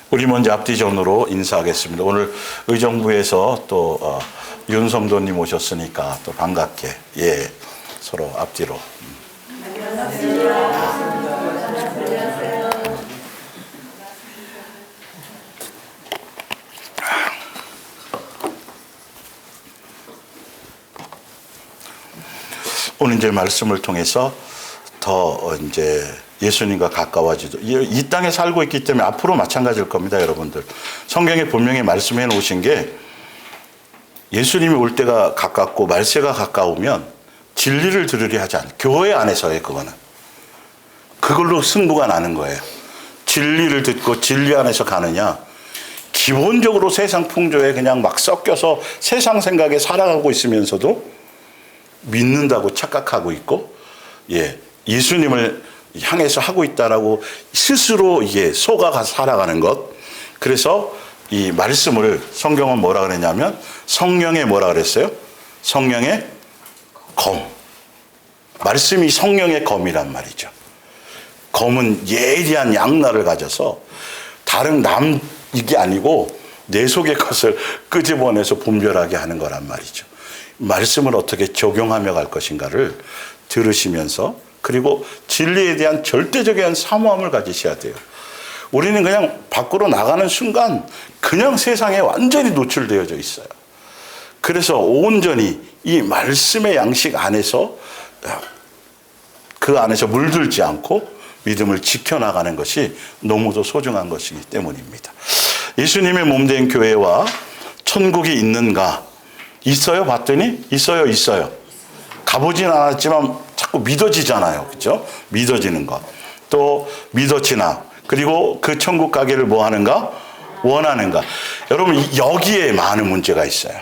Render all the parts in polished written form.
우리 먼저 앞뒤전으로 인사하겠습니다. 오늘 의정부에서 또 윤성도님 오셨으니까 또 반갑게 서로 앞뒤로. 오늘 이제 말씀을 통해서 더 이제 예수님과 가까워지죠. 이 땅에 살고 있기 때문에 앞으로 마찬가지일 겁니다, 여러분들. 성경에 분명히 말씀해 놓으신 게 예수님이 올 때가 가깝고 말세가 가까우면 진리를 들으려 하지 않아요. 교회 안에서의 그거는. 그걸로 승부가 나는 거예요. 진리를 듣고 진리 안에서 가느냐. 기본적으로 세상 풍조에 그냥 막 섞여서 세상 생각에 살아가고 있으면서도 믿는다고 착각하고 있고, 예수님을 향해서 하고 있다라고 스스로 속아가 살아가는 것. 그래서 이 말씀을 성경은 뭐라 그랬냐면 성령의 뭐라 그랬어요? 성령의 검. 말씀이 성령의 검이란 말이죠. 검은 예리한 양날을 가져서 다른 이게 아니고 내 속의 것을 끄집어내서 분별하게 하는 거란 말이죠. 말씀을 어떻게 적용하며 갈 것인가를 들으시면서, 그리고 진리에 대한 절대적인 사모함을 가지셔야 돼요. 우리는 그냥 밖으로 나가는 순간 그냥 세상에 완전히 노출되어져 있어요. 그래서 온전히 이 말씀의 양식 안에서 그 안에서 물들지 않고 믿음을 지켜나가는 것이 너무도 소중한 것이기 때문입니다. 예수님의 몸된 교회와 천국이 있는가? 있어요? 봤더니 있어요. 가보진 않았지만 자꾸 믿어지잖아요. 그렇죠? 믿어지는 것. 또 믿어지나. 그리고 그 천국 가기를 뭐 하는가? 원하는가. 여러분, 여기에 많은 문제가 있어요.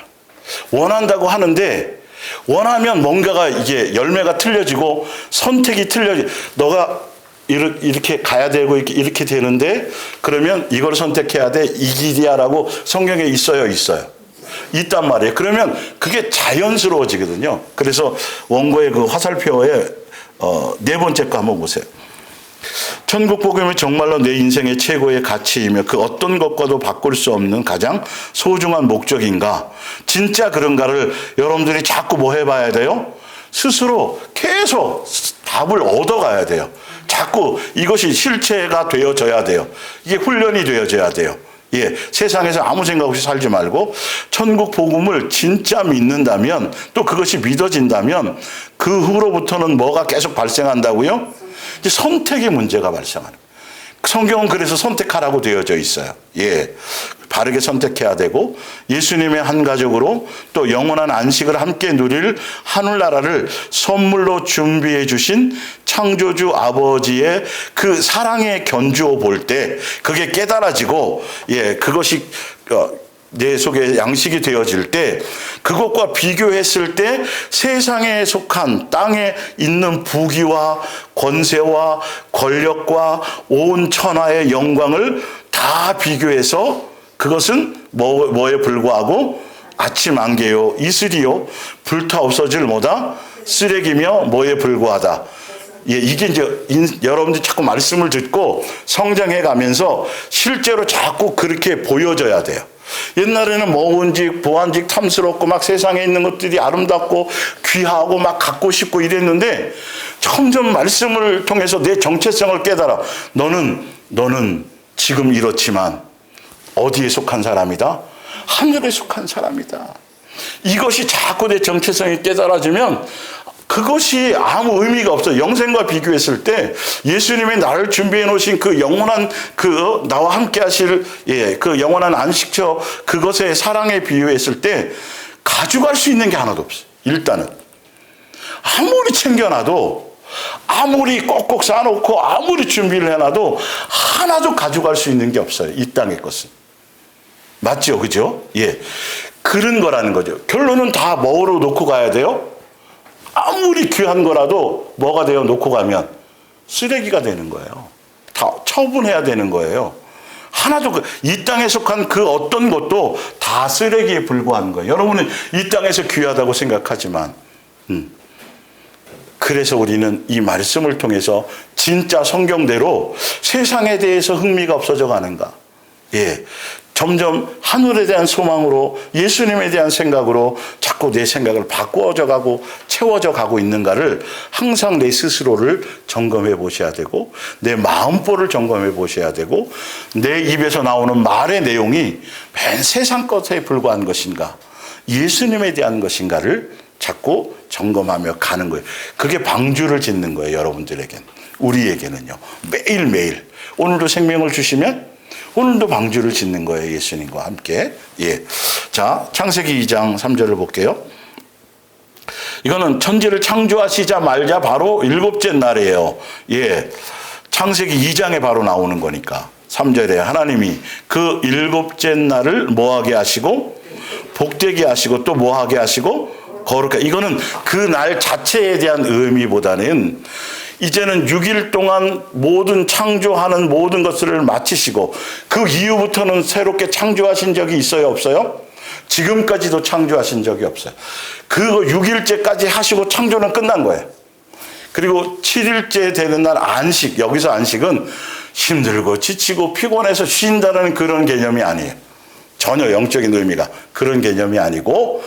원한다고 하는데 원하면 뭔가가 이게 열매가 틀려지고 선택이 틀려지고, 너가 이렇게 가야 되고 이렇게 되는데 그러면 이걸 선택해야 돼. 이 길이야라고 성경에 있어요. 있단 말이에요. 그러면 그게 자연스러워지거든요. 그래서 원고의 그 화살표에 네 번째 거 한번 보세요. 천국 복음이 정말로 내 인생의 최고의 가치이며 그 어떤 것과도 바꿀 수 없는 가장 소중한 목적인가? 진짜 그런가를 여러분들이 자꾸 뭐 해봐야 돼요? 스스로 계속 답을 얻어가야 돼요. 자꾸 이것이 실체가 되어져야 돼요. 이게 훈련이 되어져야 돼요. 세상에서 아무 생각 없이 살지 말고 천국 복음을 진짜 믿는다면, 또 그것이 믿어진다면 그 후로부터는 뭐가 계속 발생한다고요? 이제 선택의 문제가 발생하는 거예요. 성경은 그래서 선택하라고 되어져 있어요. 바르게 선택해야 되고, 예수님의 한 가족으로 또 영원한 안식을 함께 누릴 하늘나라를 선물로 준비해 주신 창조주 아버지의 그 사랑에 견주어 볼 때 그게 깨달아지고, 그것이 내 속에 양식이 되어질 때, 그것과 비교했을 때 세상에 속한 땅에 있는 부귀와 권세와 권력과 온 천하의 영광을 다 비교해서 그것은 뭐에 불과하고 아침 안개요 이슬이요 불타 없어질 뭐다 쓰레기며 뭐에 불과하다. 이게 이제 여러분들이 자꾸 말씀을 듣고 성장해 가면서 실제로 자꾸 그렇게 보여져야 돼요. 옛날에는 먹은직, 보안직 탐스럽고 막 세상에 있는 것들이 아름답고 귀하고 막 갖고 싶고 이랬는데, 점점 말씀을 통해서 내 정체성을 깨달아. 너는 지금 이렇지만 어디에 속한 사람이다? 하늘에 속한 사람이다. 이것이 자꾸 내 정체성이 깨달아지면 그것이 아무 의미가 없어요. 영생과 비교했을 때 예수님이 나를 준비해 놓으신 그 영원한 나와 함께 하실 그 영원한 안식처, 그것의 사랑에 비유했을 때 가져갈 수 있는 게 하나도 없어요. 일단은 아무리 챙겨놔도, 아무리 꼭꼭 싸놓고 아무리 준비를 해놔도 하나도 가져갈 수 있는 게 없어요. 이 땅의 것은. 맞죠? 그죠? 그런 거라는 거죠. 결론은 다 뭐로 놓고 가야 돼요? 아무리 귀한 거라도 뭐가 되어 놓고 가면 쓰레기가 되는 거예요. 다 처분해야 되는 거예요. 하나도 이 땅에 속한 그 어떤 것도 다 쓰레기에 불과한 거예요. 여러분은 이 땅에서 귀하다고 생각하지만, 그래서 우리는 이 말씀을 통해서 진짜 성경대로 세상에 대해서 흥미가 없어져 가는가? 예. 점점 하늘에 대한 소망으로 예수님에 대한 생각으로 자꾸 내 생각을 바꾸어져 가고 채워져 가고 있는가를 항상 내 스스로를 점검해 보셔야 되고 내 마음보를 점검해 보셔야 되고 내 입에서 나오는 말의 내용이 맨 세상 것에 불과한 것인가 예수님에 대한 것인가를 자꾸 점검하며 가는 거예요. 그게 방주를 짓는 거예요. 여러분들에겐. 우리에게는요. 매일매일. 오늘도 생명을 주시면 오늘도 방주를 짓는 거예요. 예수님과 함께. 예. 자, 창세기 2장 3절을 볼게요. 이거는 천지를 창조하시자 말자 바로 7째 날이에요. 예. 창세기 2장에 바로 나오는 거니까. 3절에 하나님이 그 7째 날을 뭐하게 하시고 복되게 하시고 또 뭐하게 하시고 거룩하게. 이거는 그 날 자체에 대한 의미보다는 이제는 6일 동안 모든 창조하는 모든 것들을 마치시고 그 이후부터는 새롭게 창조하신 적이 있어요? 없어요? 지금까지도 창조하신 적이 없어요. 그거 6일째까지 하시고 창조는 끝난 거예요. 그리고 7일째 되는 날 안식, 여기서 안식은 힘들고 지치고 피곤해서 쉰다는 그런 개념이 아니에요. 전혀 영적인 의미가 그런 개념이 아니고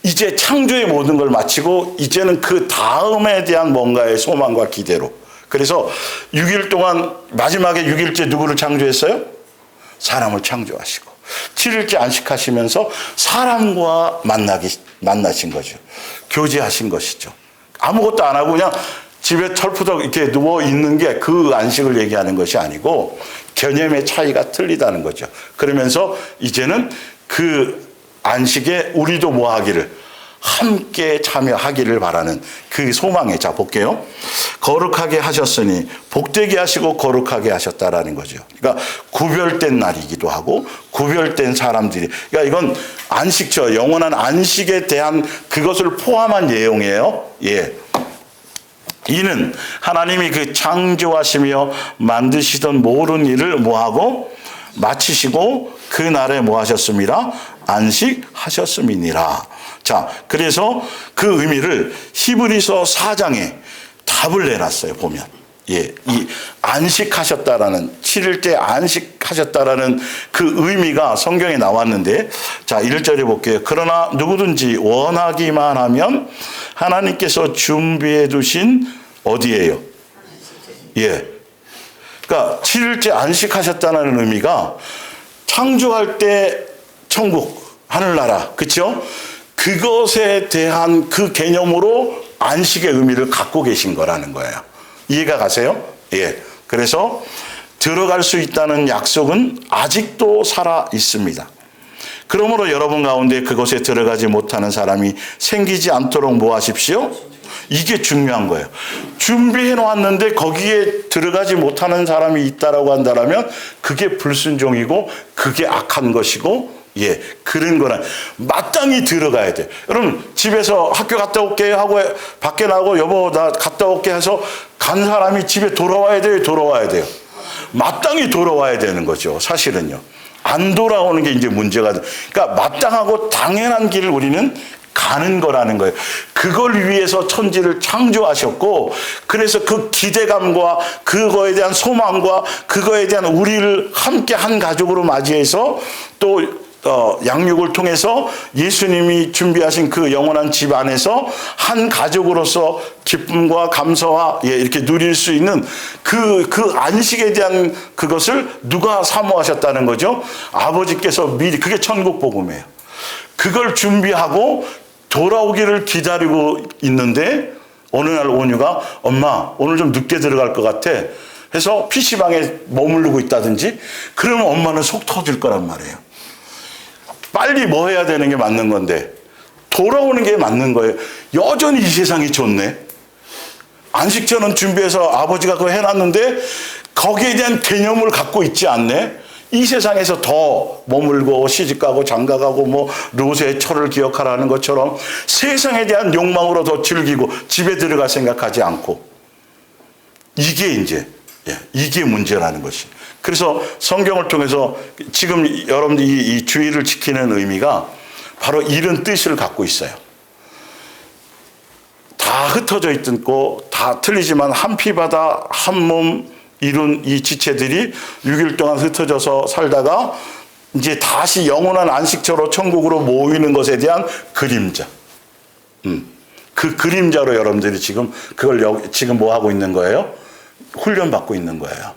이제 창조의 모든 걸 마치고 이제는 그 다음에 대한 뭔가의 소망과 기대로. 그래서 6일 동안 마지막에 6일째 누구를 창조했어요? 사람을 창조하시고 7일째 안식하시면서 사람과 만나신 거죠. 교제하신 것이죠. 아무것도 안 하고 그냥 집에 털푸덕 이렇게 누워 있는 게 그 안식을 얘기하는 것이 아니고 개념의 차이가 틀리다는 거죠. 그러면서 이제는 그 안식에 우리도 뭐 하기를 함께 참여하기를 바라는 그 소망에. 자, 볼게요. 거룩하게 하셨으니 복되게 하시고 거룩하게 하셨다라는 거죠. 그러니까 구별된 날이기도 하고 구별된 사람들이. 그러니까 이건 안식처, 영원한 안식에 대한 그것을 포함한 내용이에요. 예. 이는 하나님이 그 창조하시며 만드시던 모든 일을 뭐하고 마치시고 그 날에 뭐 하셨습니다? 안식하셨음이니라. 자, 그래서 그 의미를 히브리서 4장에 답을 내놨어요. 보면. 예, 이 안식하셨다라는 7일째 안식하셨다라는 그 의미가 성경에 나왔는데, 자 1절에 볼게요. 그러나 누구든지 원하기만 하면 하나님께서 준비해 두신 어디예요? 예. 그러니까 7일째 안식하셨다는 의미가 창조할 때 천국, 하늘나라, 그렇죠? 그것에 대한 그 개념으로 안식의 의미를 갖고 계신 거라는 거예요. 이해가 가세요? 예. 그래서 들어갈 수 있다는 약속은 아직도 살아 있습니다. 그러므로 여러분 가운데 그것에 들어가지 못하는 사람이 생기지 않도록 뭐 하십시오? 이게 중요한 거예요. 준비해 놓았는데 거기에 들어가지 못하는 사람이 있다라고 한다면 그게 불순종이고 그게 악한 것이고, 예, 그런 거는 마땅히 들어가야 돼. 여러분 집에서 학교 갔다 올게 하고 밖에 나가고 여보 나 갔다 올게 해서 간 사람이 집에 돌아와야 돼요? 돌아와야 돼요? 마땅히 돌아와야 되는 거죠. 사실은요. 안 돌아오는 게 이제 문제가 돼. 그러니까 마땅하고 당연한 길을 우리는 가는 거라는 거예요. 그걸 위해서 천지를 창조하셨고, 그래서 그 기대감과 그거에 대한 소망과 그거에 대한 우리를 함께 한 가족으로 맞이해서 또 양육을 통해서 예수님이 준비하신 그 영원한 집 안에서 한 가족으로서 기쁨과 감사와, 예, 이렇게 누릴 수 있는 그 안식에 대한 그것을 누가 사모하셨다는 거죠? 아버지께서 미리, 그게 천국 복음이에요. 그걸 준비하고 돌아오기를 기다리고 있는데 어느 날 온유가 엄마 오늘 좀 늦게 들어갈 것 같아 해서 PC방에 머무르고 있다든지 그러면 엄마는 속 터질 거란 말이에요. 빨리 뭐 해야 되는 게 맞는 건데 돌아오는 게 맞는 거예요. 여전히 이 세상이 좋네. 안식처는 준비해서 아버지가 그거 해놨는데 거기에 대한 개념을 갖고 있지 않네. 이 세상에서 더 머물고 시집가고 장가가고 뭐 로세의 철을 기억하라는 것처럼 세상에 대한 욕망으로 더 즐기고 집에 들어갈 생각하지 않고, 이게 이제, 예, 이게 문제라는 것이. 그래서 성경을 통해서 지금 여러분들이 이 주의를 지키는 의미가 바로 이런 뜻을 갖고 있어요. 다 흩어져 있고 다 틀리지만 한 피 바다 한 몸 이룬 이 지체들이 6일 동안 흩어져서 살다가 이제 다시 영원한 안식처로 천국으로 모이는 것에 대한 그림자. 그 그림자로 여러분들이 지금 그걸 지금 뭐 하고 있는 거예요? 훈련받고 있는 거예요.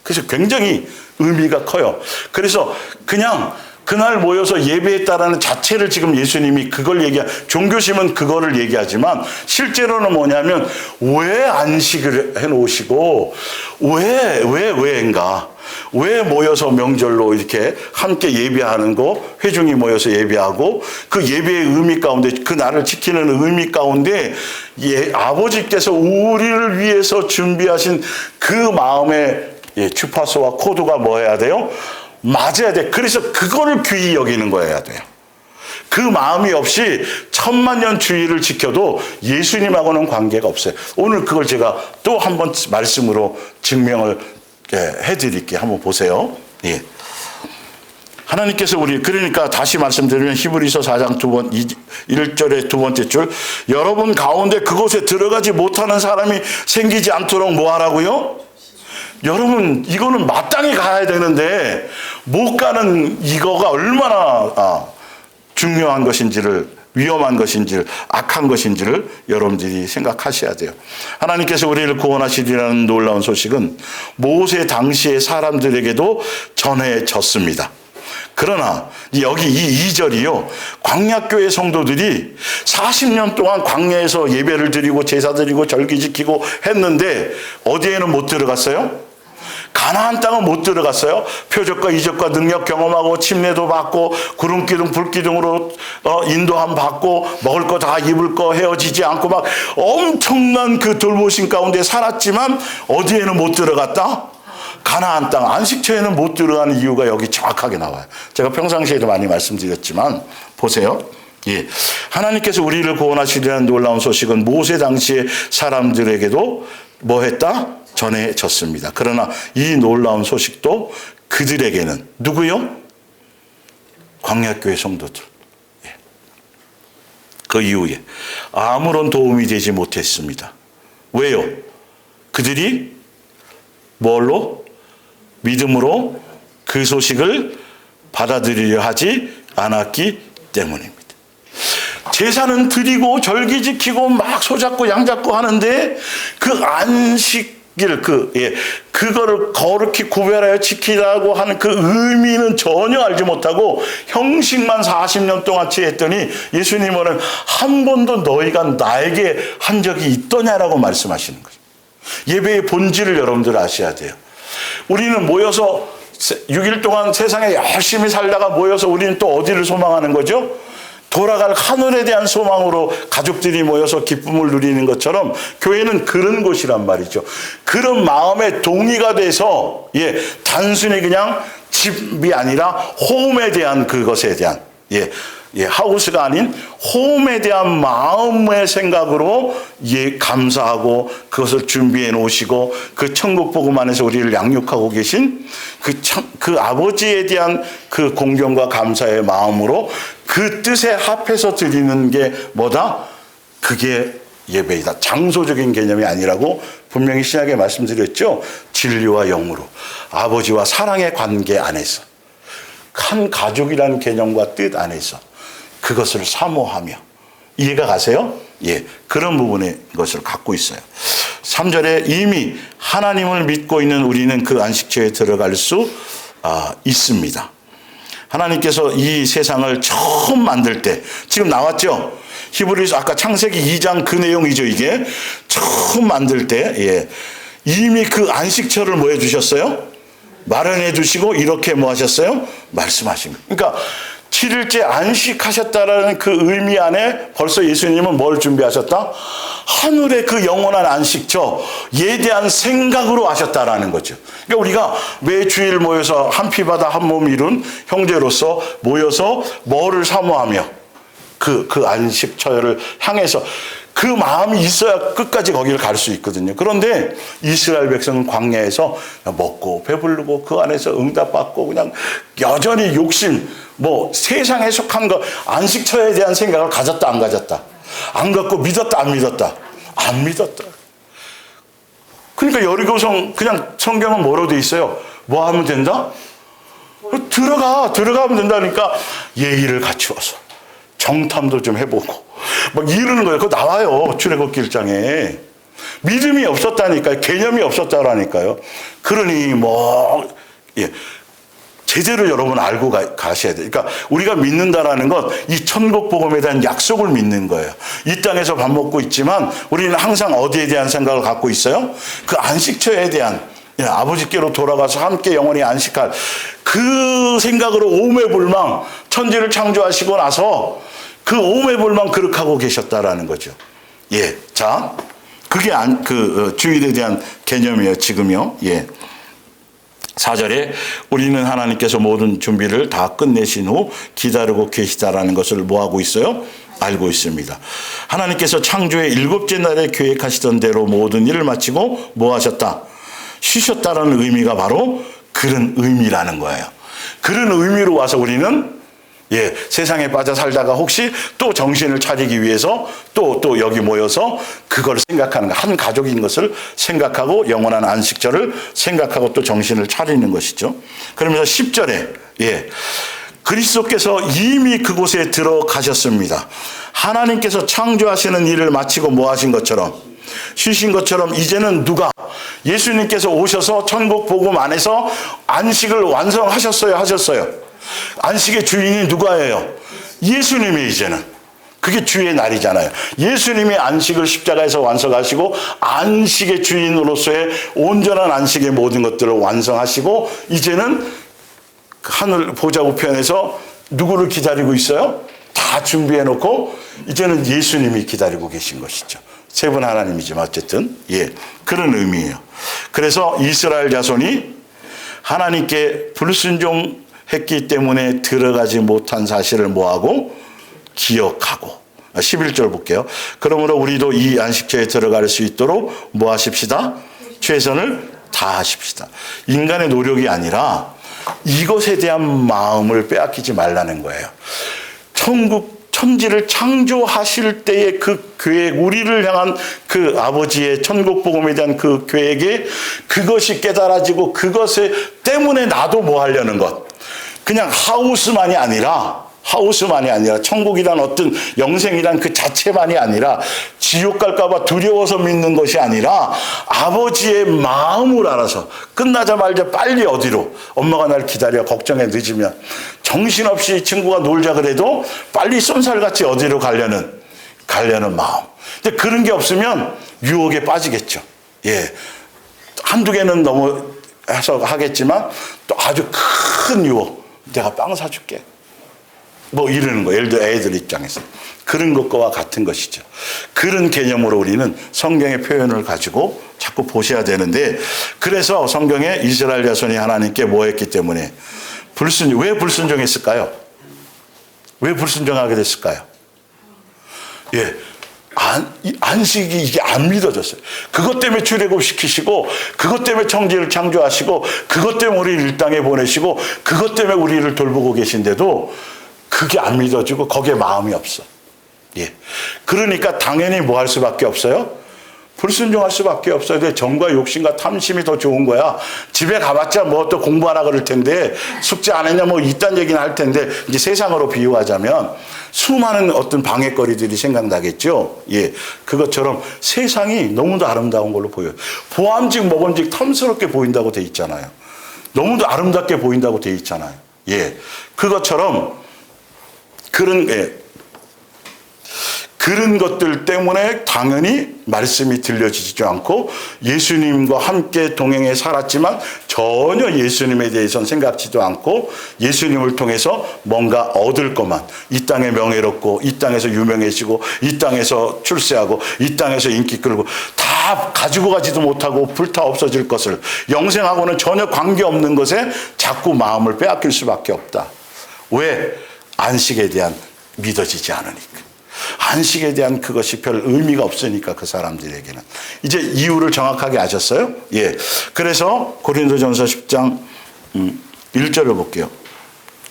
그래서 굉장히 의미가 커요. 그래서 그냥 그날 모여서 예배했다라는 자체를 지금 예수님이 그걸 종교심은 그거를 얘기하지만 실제로는 뭐냐면 왜 안식을 해놓으시고 왜인가? 왜 모여서 명절로 이렇게 함께 예배하는 거, 회중이 모여서 예배하고 그 예배의 의미 가운데 그 날을 지키는 의미 가운데 아버지께서 우리를 위해서 준비하신 그 마음의 주파수와 코드가 뭐 해야 돼요? 맞아야 돼. 그래서 그거를 귀히 여기는 거여야 돼요. 그 마음이 없이 천만년 주의를 지켜도 예수님하고는 관계가 없어요. 오늘 그걸 제가 또 한 번 말씀으로 증명을 해드릴게요. 한번 보세요. 예. 하나님께서 그러니까 다시 말씀드리면 히브리서 4장 1절의 두 번째 줄, 여러분 가운데 그곳에 들어가지 못하는 사람이 생기지 않도록 뭐 하라고요? 여러분, 이거는 마땅히 가야 되는데 못 가는 이거가 얼마나 중요한 것인지를, 위험한 것인지를, 악한 것인지를 여러분들이 생각하셔야 돼요. 하나님께서 우리를 구원하시리라는 놀라운 소식은 모세 당시의 사람들에게도 전해졌습니다. 그러나 여기 이 2절이요. 광야교회 성도들이 40년 동안 광야에서 예배를 드리고 제사 드리고 절기 지키고 했는데 어디에는 못 들어갔어요? 가나안 땅은 못 들어갔어요. 표적과 이적과 능력 경험하고 침례도 받고 구름기둥 불기둥으로 인도함 받고 먹을 거 다 입을 거 헤어지지 않고 막 엄청난 그 돌보심 가운데 살았지만 어디에는 못 들어갔다? 가나안 땅 안식처에는 못 들어가는 이유가 여기 정확하게 나와요. 제가 평상시에도 많이 말씀드렸지만 보세요. 예, 하나님께서 우리를 구원하시려는 놀라운 소식은 모세 당시의 사람들에게도 뭐 했다? 전해졌습니다. 그러나 이 놀라운 소식도 그들에게는 누구요? 광야교회 성도들. 예. 그 이후에 아무런 도움이 되지 못했습니다. 왜요? 그들이 뭘로? 믿음으로 그 소식을 받아들이려 하지 않았기 때문입니다. 제사는 드리고 절기 지키고 막 소잡고 양잡고 하는데 그 안식일 그거를 거룩히 구별하여 지키라고 하는 그 의미는 전혀 알지 못하고 형식만 40년 동안 취했더니 예수님은 한 번도 너희가 나에게 한 적이 있더냐라고 말씀하시는 거죠. 예배의 본질을 여러분들 아셔야 돼요. 우리는 모여서 6일 동안 세상에 열심히 살다가 모여서 우리는 또 어디를 소망하는 거죠? 돌아갈 하늘에 대한 소망으로 가족들이 모여서 기쁨을 누리는 것처럼 교회는 그런 곳이란 말이죠. 그런 마음에 동의가 돼서 단순히 그냥 집이 아니라 홈에 대한 그것에 대한 하우스가 아닌 홈에 대한 마음의 생각으로 감사하고 그것을 준비해 놓으시고 그 천국 복음 안에서 우리를 양육하고 계신 그 아버지에 대한 그 공경과 감사의 마음으로 그 뜻에 합해서 드리는 게 뭐다? 그게 예배이다. 장소적인 개념이 아니라고 분명히 신약에 말씀드렸죠. 진리와 영으로 아버지와 사랑의 관계 안에서 한 가족이라는 개념과 뜻 안에서 그것을 사모하며 이해가 가세요? 예, 그런 부분의 것을 갖고 있어요. 3절에 이미 하나님을 믿고 있는 우리는 그 안식처에 들어갈 수 있습니다. 하나님께서 이 세상을 처음 만들 때 지금 나왔죠? 히브리서 아까 창세기 2장 그 내용이죠. 이게 처음 만들 때 이미 그 안식처를 뭐 해주셨어요? 마련해 주시고 이렇게 뭐 하셨어요? 말씀하신 거예요. 그러니까 7일째 안식하셨다라는 그 의미 안에 벌써 예수님은 뭘 준비하셨다? 하늘의 그 영원한 안식처에 대한 생각으로 하셨다라는 거죠. 그러니까 우리가 매 주일 모여서 한 피바다 한 몸 이룬 형제로서 모여서 뭐를 사모하며 그 안식처를 향해서 그 마음이 있어야 끝까지 거기를 갈 수 있거든요. 그런데 이스라엘 백성은 광야에서 먹고 배부르고 그 안에서 응답받고 그냥 여전히 욕심, 세상에 속한 거 안식처에 대한 생각을 가졌다 안 가졌다? 안 갖고 믿었다 안 믿었다? 안 믿었다. 그러니까 여리고성 그냥 성경은 뭐로 돼 있어요? 뭐 하면 된다? 들어가면 된다니까 예의를 갖추어서 정탐도 좀 해보고 막 이러는 거예요. 그거 나와요. 출애굽기 1장에. 믿음이 없었다니까요. 개념이 없었다라니까요. 그러니 제대로 여러분 알고 가셔야 돼요. 그러니까 우리가 믿는다라는 건 이 천국 복음에 대한 약속을 믿는 거예요. 이 땅에서 밥 먹고 있지만 우리는 항상 어디에 대한 생각을 갖고 있어요? 그 안식처에 대한, 아버지께로 돌아가서 함께 영원히 안식할 그 생각으로 오매불망 천지를 창조하시고 나서 그 오매불망 그렇게 계셨다라는 거죠. 예, 자, 그게 주일에 대한 개념이에요. 지금요. 예. 4절에 우리는 하나님께서 모든 준비를 다 끝내신 후 기다리고 계시다라는 것을 뭐하고 있어요? 알고 있습니다. 하나님께서 창조의 7째 날에 계획하시던 대로 모든 일을 마치고 뭐 하셨다? 쉬셨다라는 의미가 바로 그런 의미라는 거예요. 그런 의미로 와서 우리는 세상에 빠져 살다가 혹시 또 정신을 차리기 위해서 또 여기 모여서 그걸 생각하는 거, 한 가족인 것을 생각하고 영원한 안식절을 생각하고 또 정신을 차리는 것이죠. 그러면서 10절에 그리스도께서 이미 그곳에 들어가셨습니다. 하나님께서 창조하시는 일을 마치고 뭐 하신 것처럼, 쉬신 것처럼 이제는 누가? 예수님께서 오셔서 천국 복음 안에서 안식을 완성하셨어요? 하셨어요? 안식의 주인이 누가예요? 예수님이 이제는. 그게 주의 날이잖아요. 예수님이 안식을 십자가에서 완성하시고 안식의 주인으로서의 온전한 안식의 모든 것들을 완성하시고 이제는 하늘 보좌 우편에서 누구를 기다리고 있어요? 다 준비해놓고 이제는 예수님이 기다리고 계신 것이죠. 세 분 하나님이지만 어쨌든 그런 의미예요. 그래서 이스라엘 자손이 하나님께 불순종했기 때문에 들어가지 못한 사실을 뭐하고? 기억하고. 11절 볼게요. 그러므로 우리도 이 안식처에 들어갈 수 있도록 뭐 하십시다? 최선을 다하십시다. 인간의 노력이 아니라 이것에 대한 마음을 빼앗기지 말라는 거예요. 천지를 창조하실 때의 그 계획, 우리를 향한 그 아버지의 천국 복음에 대한 그 계획에 그것이 깨달아지고 그것에 때문에 나도 뭐 하려는 것. 그냥 하우스만이 아니라 천국이란 어떤 영생이란 그 자체만이 아니라 지옥 갈까봐 두려워서 믿는 것이 아니라 아버지의 마음을 알아서 끝나자마자 빨리 어디로, 엄마가 날 기다려 걱정에 늦으면 정신없이 친구가 놀자 그래도 빨리 쏜살같이 어디로 가려는 마음. 근데 그런 게 없으면 유혹에 빠지겠죠. 한두 개는 너무 해서 하겠지만 또 아주 큰 유혹. 내가 빵 사줄게. 뭐 이러는 거예요. 예를 들어 애들 입장에서. 그런 것과 같은 것이죠. 그런 개념으로 우리는 성경의 표현을 가지고 자꾸 보셔야 되는데, 그래서 성경에 이스라엘 자손이 하나님께 뭐 했기 때문에 왜 불순종했을까요? 왜 불순종하게 됐을까요? 안식이 이게 안 믿어졌어요. 그것 때문에 출애굽시키시고, 그것 때문에 천지를 창조하시고, 그것 때문에 우리를 이 땅에 보내시고, 그것 때문에 우리를 돌보고 계신데도 그게 안 믿어지고 거기에 마음이 없어. 그러니까 당연히 뭐 할 수밖에 없어요? 불순종할 수밖에 없어요. 근데 정과 욕심과 탐심이 더 좋은 거야. 집에 가봤자 뭐 또 공부하라 그럴 텐데, 숙제 안 했냐 뭐 이딴 얘기는 할 텐데, 이제 세상으로 비유하자면 수많은 어떤 방해거리들이 생각나겠죠. 그것처럼 세상이 너무도 아름다운 걸로 보여요. 보암직 먹음직 탐스럽게 보인다고 돼 있잖아요. 너무도 아름답게 보인다고 돼 있잖아요. 그것처럼 그런 것들 때문에 당연히 말씀이 들려지지 않고 예수님과 함께 동행해 살았지만 전혀 예수님에 대해서는 생각지도 않고 예수님을 통해서 뭔가 얻을 것만, 이 땅에 명예롭고 이 땅에서 유명해지고 이 땅에서 출세하고 이 땅에서 인기 끌고 다 가지고 가지도 못하고 불타 없어질 것을, 영생하고는 전혀 관계없는 것에 자꾸 마음을 빼앗길 수밖에 없다. 왜? 안식에 대한 믿어지지 않으니까. 안식에 대한 그것이 별 의미가 없으니까 그 사람들에게는. 이제 이유를 정확하게 아셨어요? 그래서 고린도전서 10장 1절을 볼게요.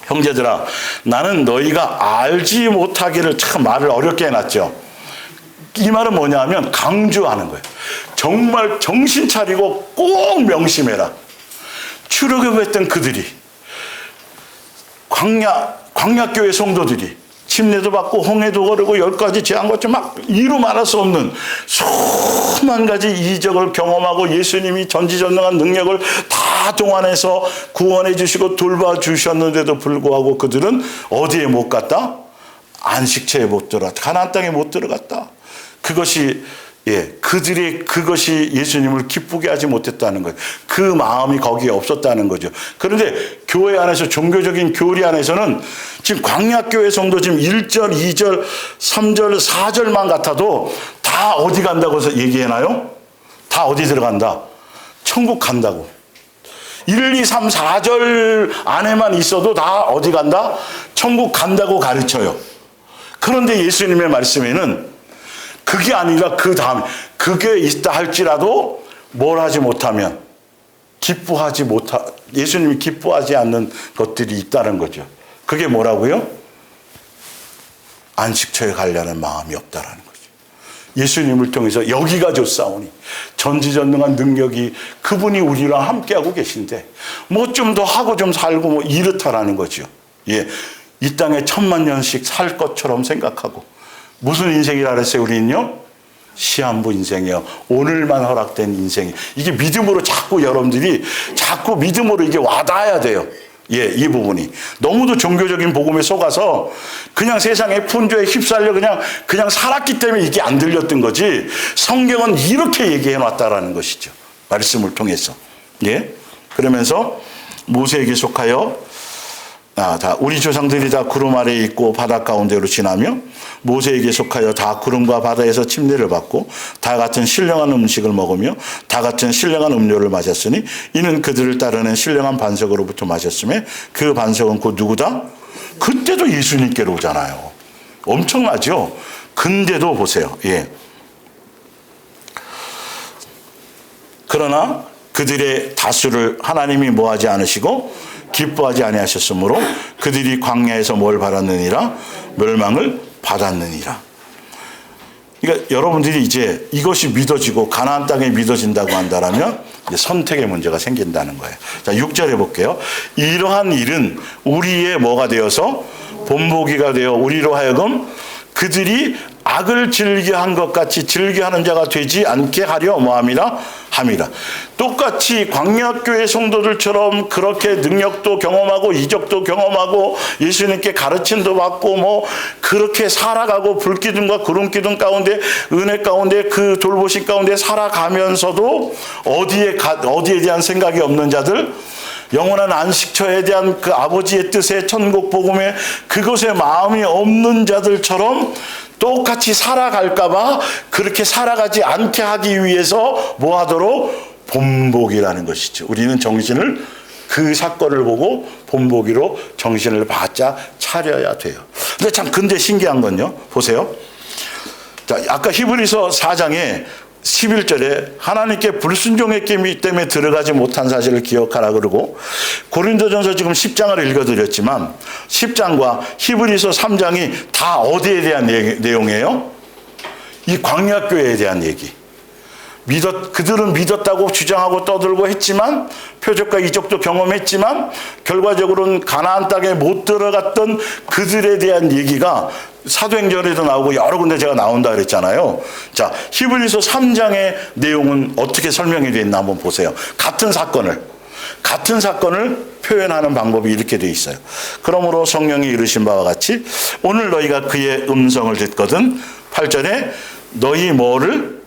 형제들아, 나는 너희가 알지 못하기를, 참 말을 어렵게 해놨죠. 이 말은 뭐냐 하면 강조하는 거예요. 정말 정신 차리고 꼭 명심해라. 출애굽했던 그들이, 광야교회 성도들이 침례도 받고 홍해도 거르고 10가지 재앙같이 막 이루 말할 수 없는 수만 가지 이적을 경험하고 예수님이 전지전능한 능력을 다 동원해서 구원해 주시고 돌봐주셨는데도 불구하고 그들은 어디에 못 갔다? 안식처에 못 들어갔다. 가나안 땅에 못 들어갔다. 그것이 그것이 예수님을 기쁘게 하지 못했다는 거예요. 그 마음이 거기에 없었다는 거죠. 그런데 교회 안에서, 종교적인 교리 안에서는 지금 광야교회 성도 지금 1절, 2절, 3절, 4절만 같아도 다 어디 간다고 해서 얘기해나요? 다 어디 들어간다? 천국 간다고. 1, 2, 3, 4절 안에만 있어도 다 어디 간다? 천국 간다고 가르쳐요. 그런데 예수님의 말씀에는 그게 아니라 그 다음, 그게 있다 할지라도 뭘 하지 못하면, 예수님이 기뻐하지 않는 것들이 있다는 거죠. 그게 뭐라고요? 안식처에 가려는 마음이 없다라는 거죠. 예수님을 통해서 여기가 좋사오니, 전지전능한 능력이 그분이 우리랑 함께하고 계신데 뭐 좀 더 하고 좀 살고 뭐 이렇다라는 거죠. 이 땅에 1000만년씩 살 것처럼 생각하고. 무슨 인생이라 그랬어요, 우리는요? 시한부 인생이요. 오늘만 허락된 인생이. 이게 믿음으로 자꾸 여러분들이 자꾸 믿음으로 이게 와닿아야 돼요. 이 부분이. 너무도 종교적인 복음에 속아서 그냥 세상의 풍조에 휩쓸려 그냥 살았기 때문에 이게 안 들렸던 거지. 성경은 이렇게 얘기해 놨다라는 것이죠. 말씀을 통해서. 그러면서 모세에게 속하여 우리 조상들이 다 구름 아래에 있고 바다 가운데로 지나며 모세에게 속하여 다 구름과 바다에서 침례를 받고 다 같은 신령한 음식을 먹으며 다 같은 신령한 음료를 마셨으니 이는 그들을 따르는 신령한 반석으로부터 마셨음에 그 반석은 곧 누구다? 그때도 예수님께로 오잖아요. 엄청나죠? 근데도 보세요. 그러나 그들의 다수를 하나님이 뭐하지 않으시고 기뻐하지 아니하셨으므로 그들이 광야에서 뭘 받았느니라? 멸망을 받았느니라. 그러니까 여러분들이 이제 이것이 믿어지고 가나안 땅에 믿어진다고 한다면 이제 선택의 문제가 생긴다는 거예요. 자, 6절에 볼게요. 이러한 일은 우리의 뭐가 되어서 본보기가 되어 우리로 하여금 그들이 악을 즐겨한 것 같이 즐겨하는 자가 되지 않게 하려 뭐함이라? 함이라. 똑같이 광야교회 성도들처럼 그렇게 능력도 경험하고 이적도 경험하고 예수님께 가르침도 받고 뭐 그렇게 살아가고 불기둥과 구름기둥 가운데 은혜 가운데 그 돌보심 가운데 살아가면서도 어디에 대한 생각이 없는 자들, 영원한 안식처에 대한 그 아버지의 뜻에 천국 복음에 그것에 마음이 없는 자들처럼 똑같이 살아갈까봐 그렇게 살아가지 않게 하기 위해서 뭐 하도록? 본보기라는 것이죠. 우리는 정신을 그 사건을 보고 본보기로 정신을 바짝 차려야 돼요. 근데 신기한 건요. 보세요. 자, 아까 히브리서 4장에 11절에 하나님께 불순종했기 때문에 들어가지 못한 사실을 기억하라 그러고 고린도전서 지금 10장을 읽어드렸지만 10장과 히브리서 3장이 다 어디에 대한 내용이에요? 이 광야교회에 대한 얘기. 그들은 믿었다고 주장하고 떠들고 했지만 표적과 이적도 경험했지만 결과적으로는 가나안 땅에 못 들어갔던 그들에 대한 얘기가 사도행전에도 나오고 여러 군데 제가 나온다 그랬잖아요. 자, 히브리서 3장의 내용은 어떻게 설명이 되어 있나 한번 보세요. 같은 사건을 표현하는 방법이 이렇게 되어 있어요. 그러므로 성령이 이르신 바와 같이 오늘 너희가 그의 음성을 듣거든 8절에 너희 뭐를?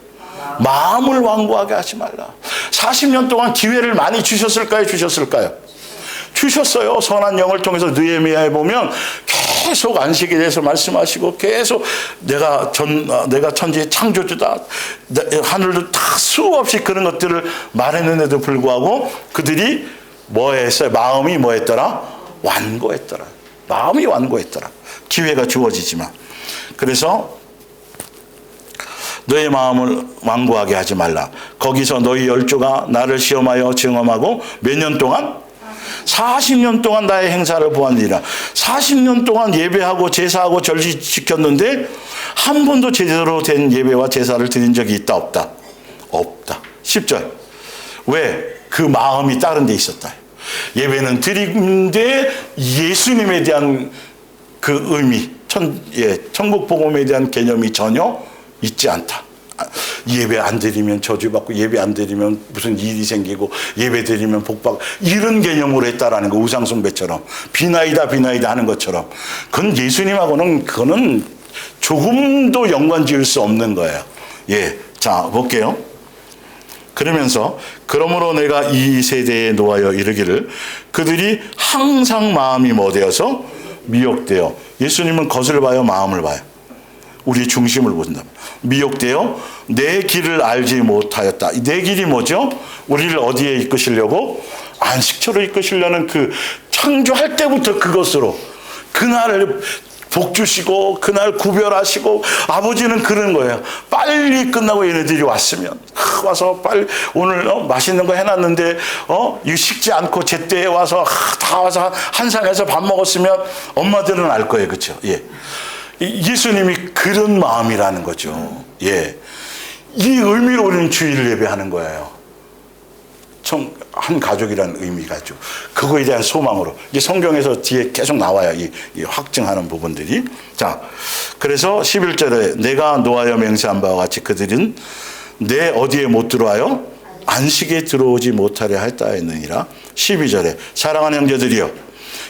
마음을 완고하게 하지 말라. 40년 동안 기회를 많이 주셨을까요? 주셨어요. 선한 영을 통해서 느헤미야에 보면 계속 안식에 대해서 말씀하시고 계속 내가 천지의 창조주다. 하늘도 다 수없이 그런 것들을 말했는데도 불구하고 그들이 뭐 했어요? 마음이 뭐 했더라? 완고했더라. 마음이 완고했더라. 기회가 주어지지만. 그래서 너의 마음을 완고하게 하지 말라. 거기서 너희 열조가 나를 시험하여 증험하고 몇 년 동안? 40년 동안 나의 행사를 보았느니라. 40년 동안 예배하고 제사하고 절기 지켰는데 한 번도 제대로 된 예배와 제사를 드린 적이 있다 없다? 없다. 10절. 왜? 그 마음이 다른 데 있었다. 예배는 드리는데 예수님에 대한 그 의미, 천국 복음에 대한 개념이 전혀 있지 않다. 예배 안 드리면 저주받고, 예배 안 드리면 무슨 일이 생기고, 예배 드리면 복받고, 이런 개념으로 했다라는 거. 우상숭배처럼 비나이다 하는 것처럼. 그건 예수님하고는 그거는 조금도 연관 지을 수 없는 거예요. 예, 자 볼게요. 그러면서 그러므로 내가 이 세대에 노하여 이르기를 그들이 항상 마음이 뭐되어서 미혹되어, 예수님은 것을 봐요, 마음을 봐요? 우리 중심을 본다. 미혹되어 내 길을 알지 못하였다. 내 길이 뭐죠? 우리를 어디에 이끄시려고? 안식처로 이끄시려는 그 창조할 때부터 그것으로, 그날을 복 주시고 그날 구별하시고, 아버지는 그런 거예요. 빨리 끝나고 얘네들이 왔으면 와서 빨리 오늘 맛있는 거 해놨는데 이거 식지 않고 제때에 와서 다 와서 한상에서 밥 먹었으면 엄마들은 알 거예요. 그렇죠? 예. 예수님이 그런 마음이라는 거죠. 예. 이 의미로 우리는 주일 예배하는 거예요. 한 가족이라는 의미가 있죠. 그거에 대한 소망으로. 이제 성경에서 뒤에 계속 나와요. 이 확증하는 부분들이. 자, 그래서 11절에 내가 노하여 맹세한 바와 같이 그들은 내 어디에 못 들어와요? 안식에 들어오지 못하려 했다 했느니라. 12절에 사랑하는 형제들이여,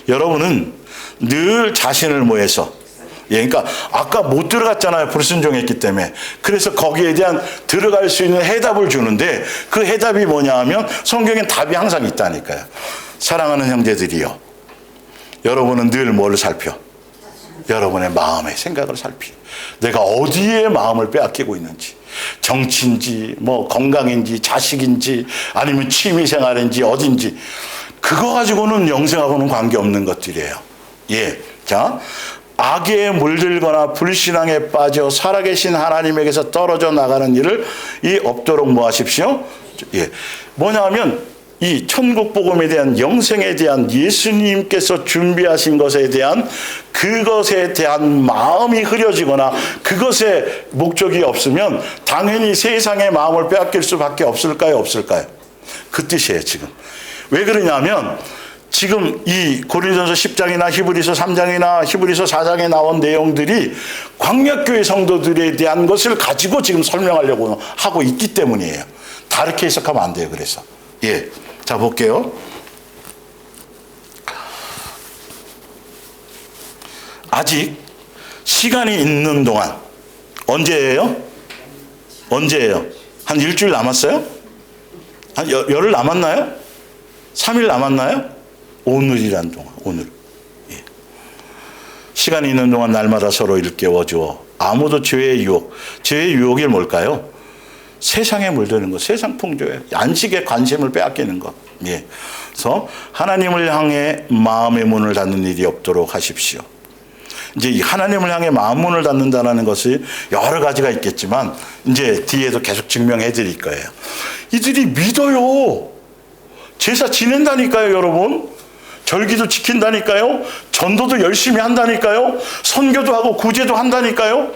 여러분은 늘 자신을 모해서, 예, 그러니까 아까 못 들어갔잖아요. 불순종했기 때문에. 그래서 거기에 대한 들어갈 수 있는 해답을 주는데, 그 해답이 뭐냐 하면 성경엔 답이 항상 있다니까요. 사랑하는 형제들이여, 여러분은 늘 뭘 살펴? 여러분의 마음의 생각을 살피. 내가 어디에 마음을 빼앗기고 있는지, 정치인지 뭐 건강인지 자식인지 아니면 취미생활인지 어딘지, 그거 가지고는 영생하고는 관계없는 것들이에요. 예, 자, 악에 물들거나 불신앙에 빠져 살아계신 하나님에게서 떨어져 나가는 일을 없도록 뭐 하십시오? 예, 뭐냐면 이 천국 복음에 대한, 영생에 대한, 예수님께서 준비하신 것에 대한, 그것에 대한 마음이 흐려지거나 그것에 목적이 없으면 당연히 세상의 마음을 빼앗길 수밖에 없을까요? 없을까요? 그 뜻이에요. 지금 왜 그러냐면, 지금 이 고린도서 10장이나 히브리서 3장이나 히브리서 4장에 나온 내용들이 광약교회 성도들에 대한 것을 가지고 지금 설명하려고 하고 있기 때문이에요. 다르게 해석하면 안 돼요. 그래서 예, 자 볼게요. 아직 시간이 있는 동안, 언제예요? 언제예요? 한 일주일 남았어요? 한 열흘 남았나요? 3일 남았나요? 오늘이란 동안, 오늘. 예. 시간이 있는 동안 날마다 서로 일깨워주어 아무도 죄의 유혹이 뭘까요? 세상에 물드는 것, 세상 풍조에, 안식에 관심을 빼앗기는 것. 예. 그래서 하나님을 향해 마음의 문을 닫는 일이 없도록 하십시오. 이제 이 하나님을 향해 마음 문을 닫는다는 것이 여러 가지가 있겠지만 이제 뒤에도 계속 증명해 드릴 거예요. 이들이 믿어요. 제사 지낸다니까요, 여러분. 절기도 지킨다니까요. 전도도 열심히 한다니까요. 선교도 하고 구제도 한다니까요.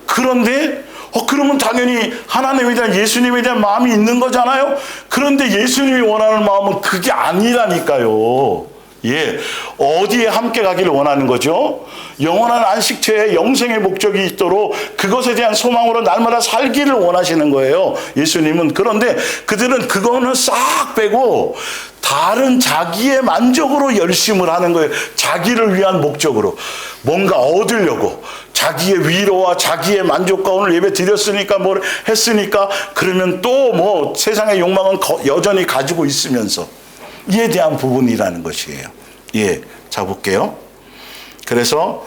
그런데 그러면 당연히 하나님에 대한, 예수님에 대한 마음이 있는 거잖아요. 그런데 예수님이 원하는 마음은 그게 아니라니까요. 예, 어디에 함께 가기를 원하는 거죠? 영원한 안식처에 영생의 목적이 있도록 그것에 대한 소망으로 날마다 살기를 원하시는 거예요, 예수님은. 그런데 그들은 그거는 싹 빼고 다른 자기의 만족으로 열심을 하는 거예요. 자기를 위한 목적으로 뭔가 얻으려고, 자기의 위로와 자기의 만족과, 오늘 예배 드렸으니까 뭘 했으니까, 그러면 또 뭐 세상의 욕망은 여전히 가지고 있으면서, 이에 대한 부분이라는 것이에요. 예, 자 볼게요. 그래서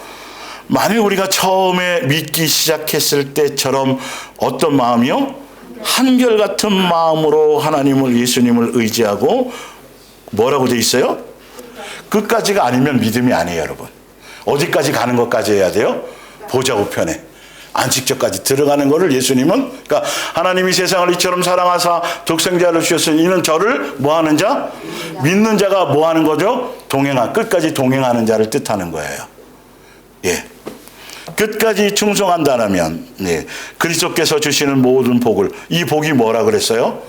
만일 우리가 처음에 믿기 시작했을 때처럼 어떤 마음이요? 한결같은 마음으로 하나님을, 예수님을 의지하고, 뭐라고 돼 있어요? 끝까지가 아니면 믿음이 아니에요, 여러분. 어디까지 가는 것까지 해야 돼요? 보좌 우편에 안식처까지 들어가는 것을 예수님은, 그러니까 하나님이 세상을 이처럼 사랑하사 독생자를 주셨으니 이는 저를 뭐 하는 자? 믿는 자가 뭐 하는 거죠? 끝까지 동행하는 자를 뜻하는 거예요. 예. 끝까지 충성한다면 그리스도께서 주시는 모든 복을, 이 복이 뭐라 그랬어요?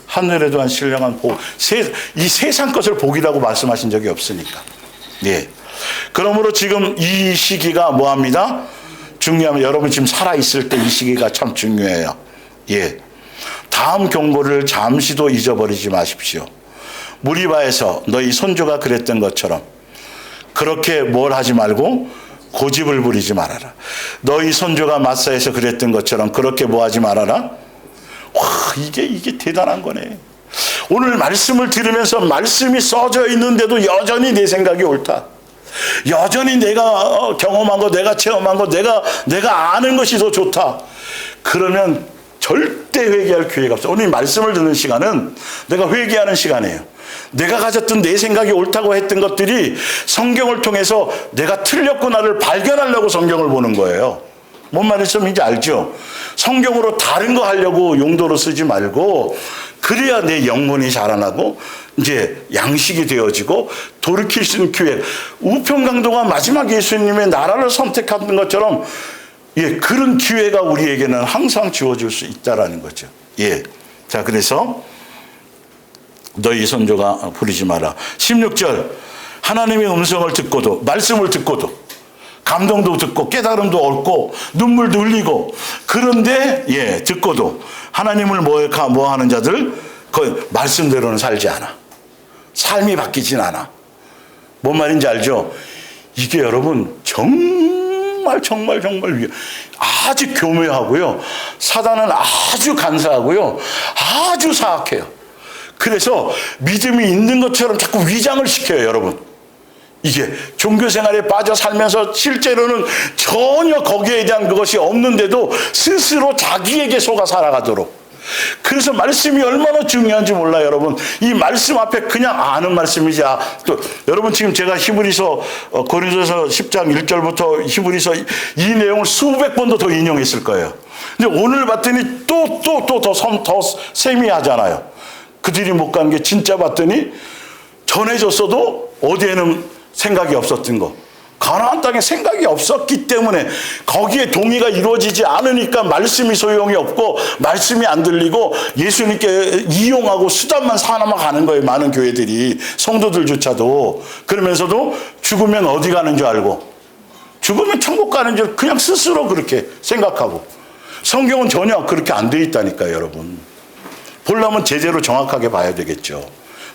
하늘에도 한 신령한 복, 이 세상 것을 복이라고 말씀하신 적이 없으니까. 그러므로 지금 이 시기가 뭐합니다? 중요하면 여러분 지금 살아있을 때 이 시기가 참 중요해요. 다음 경고를 잠시도 잊어버리지 마십시오. 무리바에서 너희 손주가 그랬던 것처럼 그렇게 뭘 하지 말고 고집을 부리지 말아라. 너희 손주가 마사에서 그랬던 것처럼 그렇게 뭐 하지 말아라. 와, 이게 대단한 거네. 오늘 말씀을 들으면서 말씀이 써져 있는데도 여전히 내 생각이 옳다. 여전히 내가 경험한 거, 내가 체험한 거, 내가 아는 것이 더 좋다. 그러면 절대 회개할 기회가 없어. 오늘 말씀을 듣는 시간은 내가 회개하는 시간이에요. 내가 가졌던 내 생각이 옳다고 했던 것들이 성경을 통해서 내가 틀렸구나를 발견하려고 성경을 보는 거예요. 뭔 말인지 알죠? 성경으로 다른 거 하려고 용도로 쓰지 말고, 그래야 내 영혼이 자라나고 이제 양식이 되어지고 돌이킬 수 있는 기회. 우편강도가 마지막 예수님의 나라를 선택하는 것처럼 그런 기회가 우리에게는 항상 주어질 수 있다라는 거죠. 자, 그래서 너희 손주가 부리지 마라. 16절, 하나님의 음성을 듣고도, 말씀을 듣고도, 감동도 듣고 깨달음도 얻고 눈물도 흘리고, 그런데 듣고도 하나님을 뭐 하는 자들, 그 말씀대로는 살지 않아. 삶이 바뀌진 않아. 뭔 말인지 알죠? 이게 여러분 정말 아주 교묘하고요, 사단은 아주 간사하고요, 아주 사악해요. 그래서 믿음이 있는 것처럼 자꾸 위장을 시켜요, 여러분. 이게 종교생활에 빠져 살면서 실제로는 전혀 거기에 대한 그것이 없는데도 스스로 자기에게 속아 살아가도록. 그래서 말씀이 얼마나 중요한지 몰라요, 여러분. 이 말씀 앞에 그냥 아는 말씀이지. 또 여러분 지금 제가 히브리서 고린도서 10장 1절부터 히브리서 이 내용을 수백 번도 더 인용했을 거예요. 근데 오늘 봤더니 또 더 세미하잖아요. 그들이 못 간 게 진짜 봤더니 전해졌어도 어디에는 생각이 없었던 거. 가나안 땅에 생각이 없었기 때문에 거기에 동의가 이루어지지 않으니까 말씀이 소용이 없고 말씀이 안 들리고 예수님께 이용하고 수단만 삼아 가는 거예요. 많은 교회들이, 성도들조차도. 그러면서도 죽으면 어디 가는 줄 알고, 죽으면 천국 가는 줄 그냥 스스로 그렇게 생각하고. 성경은 전혀 그렇게 안 돼 있다니까요, 여러분. 보려면 제대로 정확하게 봐야 되겠죠.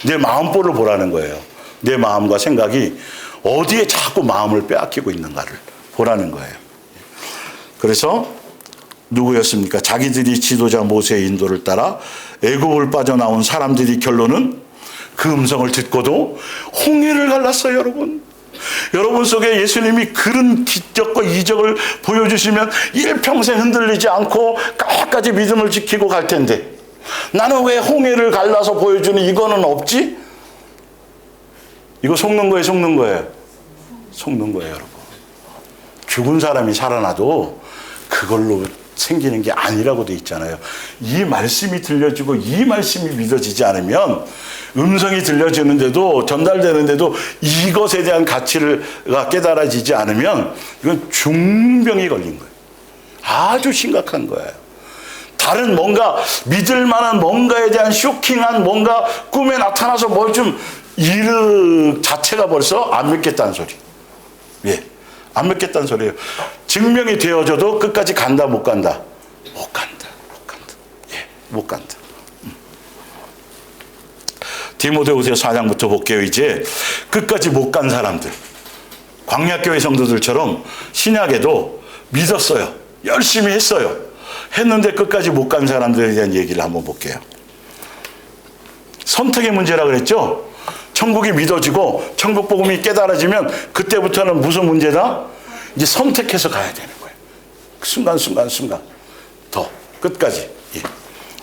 내 마음보를 보라는 거예요. 내 마음과 생각이 어디에 자꾸 마음을 빼앗기고 있는가를 보라는 거예요. 그래서 누구였습니까? 자기들이 지도자 모세의 인도를 따라 애굽을 빠져나온 사람들이 결론은 그 음성을 듣고도 홍해를 갈랐어요, 여러분. 여러분 속에 예수님이 그런 기적과 이적을 보여주시면 일평생 흔들리지 않고 끝까지 믿음을 지키고 갈 텐데, 나는 왜 홍해를 갈라서 보여주는 이거는 없지? 이거 속는 거예요, 속는 거예요? 속는 거예요, 여러분. 죽은 사람이 살아나도 그걸로 생기는 게 아니라고 돼 있잖아요. 이 말씀이 들려지고 이 말씀이 믿어지지 않으면, 음성이 들려지는데도 전달되는데도 이것에 대한 가치가 깨달아지지 않으면 이건 중병이 걸린 거예요. 아주 심각한 거예요. 다른 뭔가 믿을 만한 뭔가에 대한 쇼킹한 뭔가 꿈에 나타나서 뭘 좀 이르 자체가 벌써 안 믿겠다는 소리. 안 믿겠다는 소리예요. 증명이 되어져도 끝까지 간다, 못 간다? 못 간다. 못 간다. 디모데후서 4장부터 볼게요. 이제 끝까지 못 간 사람들, 광야교회 성도들처럼 신약에도 믿었어요. 열심히 했어요. 했는데 끝까지 못 간 사람들에 대한 얘기를 한번 볼게요. 선택의 문제라 그랬죠? 천국이 믿어지고 천국 복음이 깨달아지면 그때부터는 무슨 문제다? 이제 선택해서 가야 되는 거예요. 순간 더 끝까지.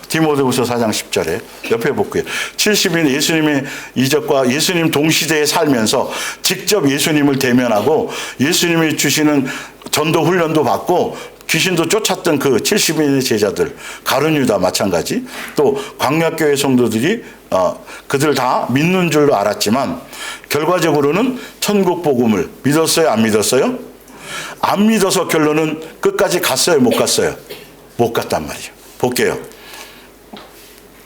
디모데후서 4장 10절에 옆에 볼게요. 70인 예수님의 이적과 예수님 동시대에 살면서 직접 예수님을 대면하고 예수님이 주시는 전도 훈련도 받고 귀신도 쫓았던 그 70인의 제자들, 가룟유다 마찬가지, 또 광야교회 성도들이 그들 다 믿는 줄로 알았지만 결과적으로는 천국 복음을 믿었어요, 안 믿었어요? 안 믿어서 결론은 끝까지 갔어요, 못 갔어요? 못 갔단 말이에요. 볼게요.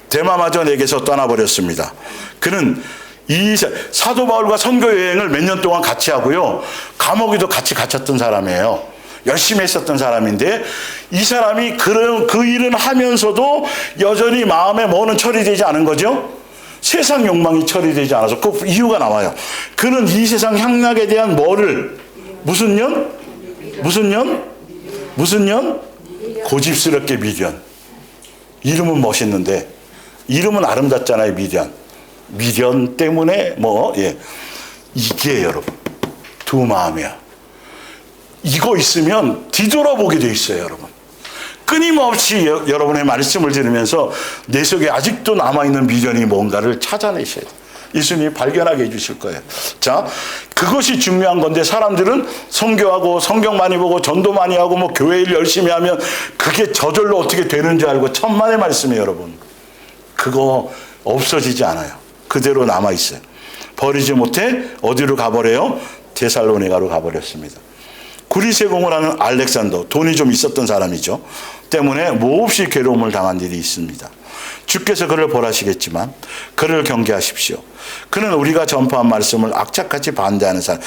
데마마저 내게서 떠나버렸습니다. 그는 이 사도 바울과 선교 여행을 몇 년 동안 같이 하고요, 감옥에도 같이 갇혔던 사람이에요. 열심히 했었던 사람인데, 이 사람이 그 일은 하면서도 여전히 마음에 뭐는 처리되지 않은 거죠? 세상 욕망이 처리되지 않아서 그 이유가 나와요. 그는 이 세상 향락에 대한 무슨 년? 고집스럽게 미련. 이름은 멋있는데, 이름은 아름답잖아요, 미련 때문에 이게 여러분 두 마음이야. 이거 있으면 뒤돌아보게 돼 있어요, 여러분. 끊임없이 여러분의 말씀을 들으면서 내 속에 아직도 남아있는 미련이 뭔가를 찾아내셔야 돼요. 예수님이 발견하게 해주실 거예요. 자, 그것이 중요한 건데, 사람들은 선교하고 성경 많이 보고 전도 많이 하고 교회 일 열심히 하면 그게 저절로 어떻게 되는 줄 알고, 천만의 말씀이에요, 여러분. 그거 없어지지 않아요. 그대로 남아있어요. 버리지 못해 어디로 가버려요? 데살로니가로 가버렸습니다. 구리세공을 하는 알렉산더, 돈이 좀 있었던 사람이죠. 때문에 몹시 괴로움을 당한 일이 있습니다. 주께서 그를 벌하시겠지만 그를 경계하십시오. 그는 우리가 전파한 말씀을 악착같이 반대하는 사람.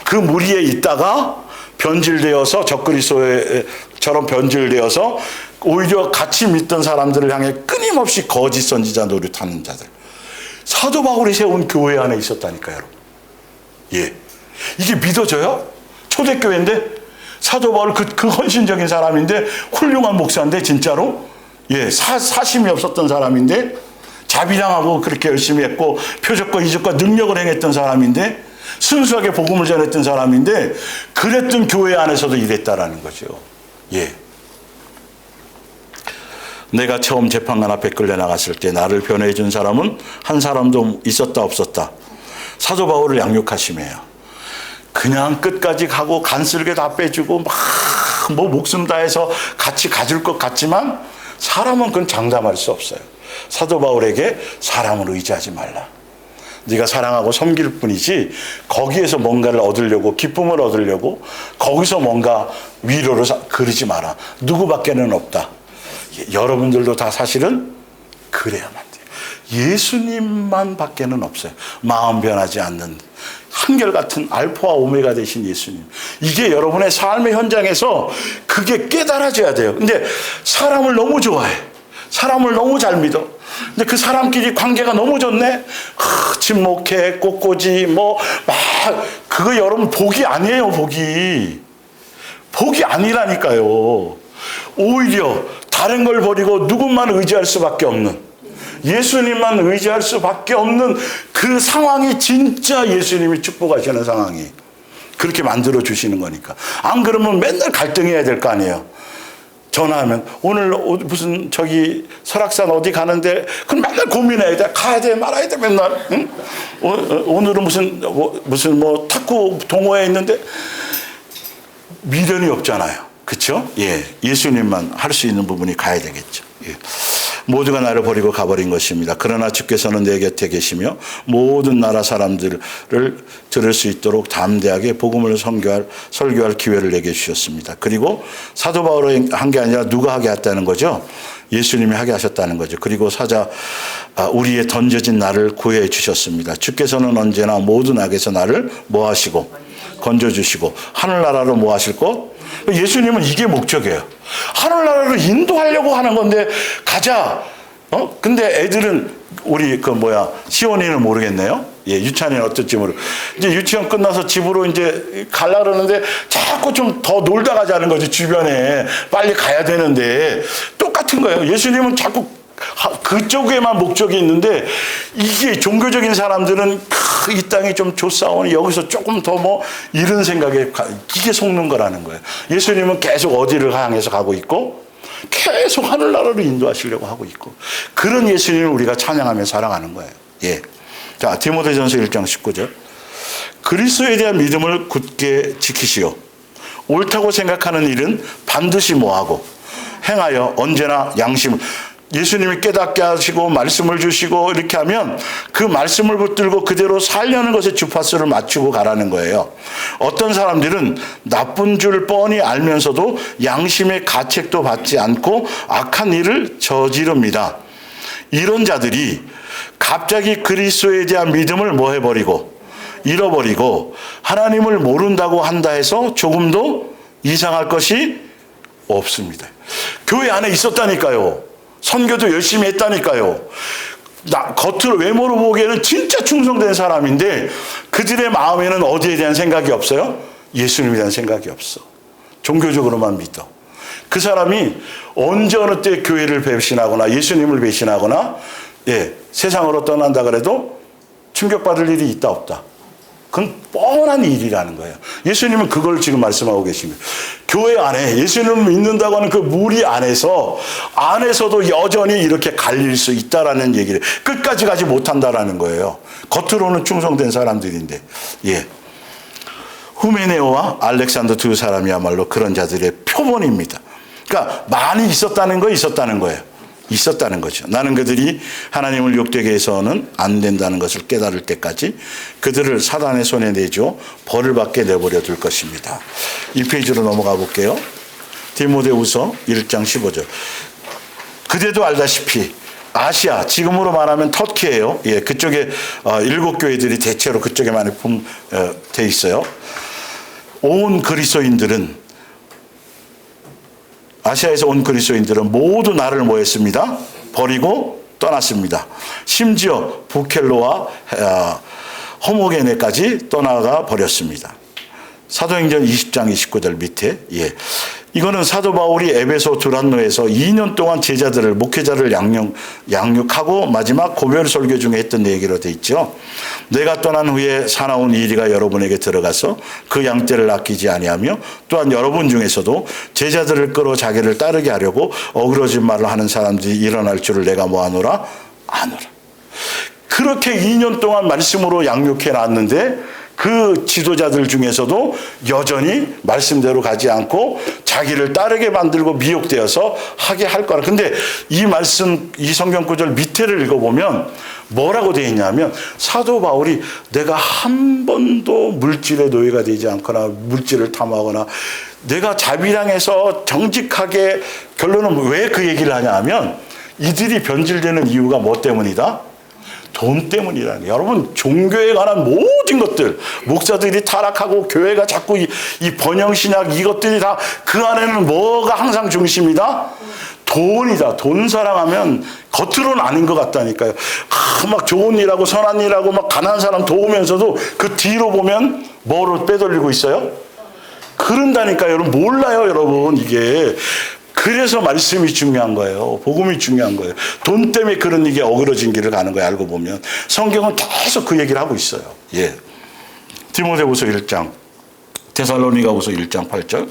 그 무리에 있다가 변질되어서 적그리스도처럼 변질되어서 오히려 같이 믿던 사람들을 향해 끊임없이 거짓 선지자 노릇하는 자들. 사도 바울이 세운 교회 안에 있었다니까요, 여러분. 예. 이게 믿어져요? 초대교회인데 사도 바울 그 헌신적인 사람인데, 훌륭한 목사인데, 진짜로 사심이 없었던 사람인데, 자비량하고 그렇게 열심히 했고 표적과 이적과 능력을 행했던 사람인데, 순수하게 복음을 전했던 사람인데, 그랬던 교회 안에서도 이랬다라는 거죠. 예. 내가 처음 재판관 앞에 끌려나갔을 때 나를 변호해 준 사람은 한 사람도 있었다 없었다. 사도 바울을 양육하심이에요. 그냥 끝까지 가고 간쓸게 다 빼주고 목숨 다해서 같이 가줄 것 같지만, 사람은 그건 장담할 수 없어요. 사도 바울에게 사람을 의지하지 말라. 네가 사랑하고 섬길 뿐이지 거기에서 뭔가를 얻으려고, 기쁨을 얻으려고 거기서 뭔가 위로를 그러지 마라. 누구밖에는 없다. 여러분들도 다 사실은 그래야만 돼요. 예수님만 밖에는 없어요. 마음 변하지 않는 한결같은 알파와 오메가 되신 예수님. 이게 여러분의 삶의 현장에서 그게 깨달아져야 돼요. 근데 사람을 너무 좋아해. 사람을 너무 잘 믿어. 근데 그 사람끼리 관계가 너무 좋네. 친목해, 꽃꽂이, 그거 여러분 복이 아니에요, 복이. 복이 아니라니까요. 오히려 다른 걸 버리고 누군만 의지할 수밖에 없는, 예수님만 의지할 수밖에 없는 그 상황이 진짜 예수님이 축복하시는 상황이 그렇게 만들어 주시는 거니까. 안 그러면 맨날 갈등해야 될 거 아니에요. 전화하면 오늘 무슨 설악산 어디 가는데, 그럼 맨날 고민해야 돼. 가야 돼 말아야 돼 맨날. 응? 오늘은 무슨 탁구 동호회에 있는데, 미련이 없잖아요. 그렇죠? 예, 예수님만 할 수 있는 부분이 가야 되겠죠. 예. 모두가 나를 버리고 가버린 것입니다. 그러나 주께서는 내 곁에 계시며 모든 나라 사람들을 들을 수 있도록 담대하게 복음을 설교할 기회를 내게 주셨습니다. 그리고 사도 바울이 한 게 아니라 누가 하게 했다는 거죠? 예수님이 하게 하셨다는 거죠. 그리고 우리의 던져진 나를 구해 주셨습니다. 주께서는 언제나 모든 악에서 나를 뭐하시고 건져주시고 하늘나라로 뭐하실 것? 예수님은 이게 목적이에요. 하늘나라로 인도하려고 하는 건데 가자. 근데 애들은 우리 시온이는 모르겠네요. 예, 유치원은 어떨지 이제 유치원 끝나서 집으로 이제 가려고 그러는데 자꾸 좀 더 놀다 가자는 거죠. 주변에 빨리 가야 되는데 똑같은 거예요. 예수님은 자꾸 그쪽에만 목적이 있는데, 이게 종교적인 사람들은 이 땅이 좀 좋사오니 여기서 조금 더 이런 생각에 이게 속는 거라는 거예요. 예수님은 계속 어디를 향해서 가고 있고 계속 하늘나라로 인도하시려고 하고 있고, 그런 예수님을 우리가 찬양하며 사랑하는 거예요. 예. 자, 디모데전서 1장 19절. 그리스도에 대한 믿음을 굳게 지키시오. 옳다고 생각하는 일은 반드시 뭐하고 행하여 언제나 양심을. 예수님이 깨닫게 하시고 말씀을 주시고 이렇게 하면 그 말씀을 붙들고 그대로 살려는 것에 주파수를 맞추고 가라는 거예요. 어떤 사람들은 나쁜 줄 뻔히 알면서도 양심의 가책도 받지 않고 악한 일을 저지릅니다. 이런 자들이 갑자기 그리스도에 대한 믿음을 뭐 해버리고 잃어버리고 하나님을 모른다고 한다 해서 조금도 이상할 것이 없습니다. 교회 안에 있었다니까요. 선교도 열심히 했다니까요. 겉으로 외모로 보기에는 진짜 충성된 사람인데 그들의 마음에는 어디에 대한 생각이 없어요? 예수님에 대한 생각이 없어. 종교적으로만 믿어. 그 사람이 언제 어느 때 교회를 배신하거나 예수님을 배신하거나 세상으로 떠난다 그래도 충격받을 일이 있다 없다. 그건 뻔한 일이라는 거예요. 예수님은 그걸 지금 말씀하고 계십니다. 교회 안에 예수님을 믿는다고 하는 그 무리 안에서도 여전히 이렇게 갈릴 수 있다라는 얘기를 끝까지 가지 못한다라는 거예요. 겉으로는 충성된 사람들인데. 후메네오와 알렉산더 두 사람이야말로 그런 자들의 표본입니다. 그러니까 많이 있었다는 거예요. 있었다는 거죠. 나는 그들이 하나님을 욕되게 해서는 안 된다는 것을 깨달을 때까지 그들을 사단의 손에 내줘 벌을 받게 내버려 둘 것입니다. 이 페이지로 넘어가 볼게요. 디모데후서 1장 15절. 그대도 알다시피 아시아, 지금으로 말하면 터키예요. 그쪽에 7교회들이 대체로 그쪽에 많이 돼 있어요. 온 그리스도인들은 아시아에서 온 그리스도인들은 모두 나를 뭐 했습니다? 버리고 떠났습니다. 심지어 부켈로와 허모게네까지 떠나가 버렸습니다. 사도행전 20장 29절 밑에 이거는 사도 바울이 에베소 두란노에서 2년 동안 제자들을 목회자를 양육하고 마지막 고별 설교 중에 했던 얘기로 돼 있죠. 내가 떠난 후에 사나운 이리가 여러분에게 들어가서 그 양떼를 아끼지 아니하며 또한 여러분 중에서도 제자들을 끌어 자기를 따르게 하려고 어그러진 말을 하는 사람들이 일어날 줄을 내가 뭐하노라? 아노라. 그렇게 2년 동안 말씀으로 양육해 놨는데 그 지도자들 중에서도 여전히 말씀대로 가지 않고 자기를 따르게 만들고 미혹되어서 하게 할 거라. 근데 이 말씀, 이 성경 구절 밑에를 읽어보면 뭐라고 되어 있냐면 사도 바울이 내가 한 번도 물질의 노예가 되지 않거나 물질을 탐하거나 내가 자비량에서 정직하게 결론은 왜 그 얘기를 하냐 하면 이들이 변질되는 이유가 뭐 때문이다? 돈 때문이라는 거예요. 여러분, 종교에 관한 모든 것들, 목사들이 타락하고 교회가 자꾸 이 번영신약 이것들이 다 그 안에는 뭐가 항상 중심이다? 돈이다. 돈 사랑하면 겉으로는 아닌 것 같다니까요. 막 좋은 일하고 선한 일하고 막 가난한 사람 도우면서도 그 뒤로 보면 뭐로 빼돌리고 있어요? 그런다니까요. 여러분, 몰라요, 여러분, 이게. 그래서 말씀이 중요한 거예요. 복음이 중요한 거예요. 돈 때문에 그런 일이 어그러진 길을 가는 거예요. 알고 보면. 성경은 계속 그 얘기를 하고 있어요. 디모데후서 1장, 데살로니가후서 1장 8절.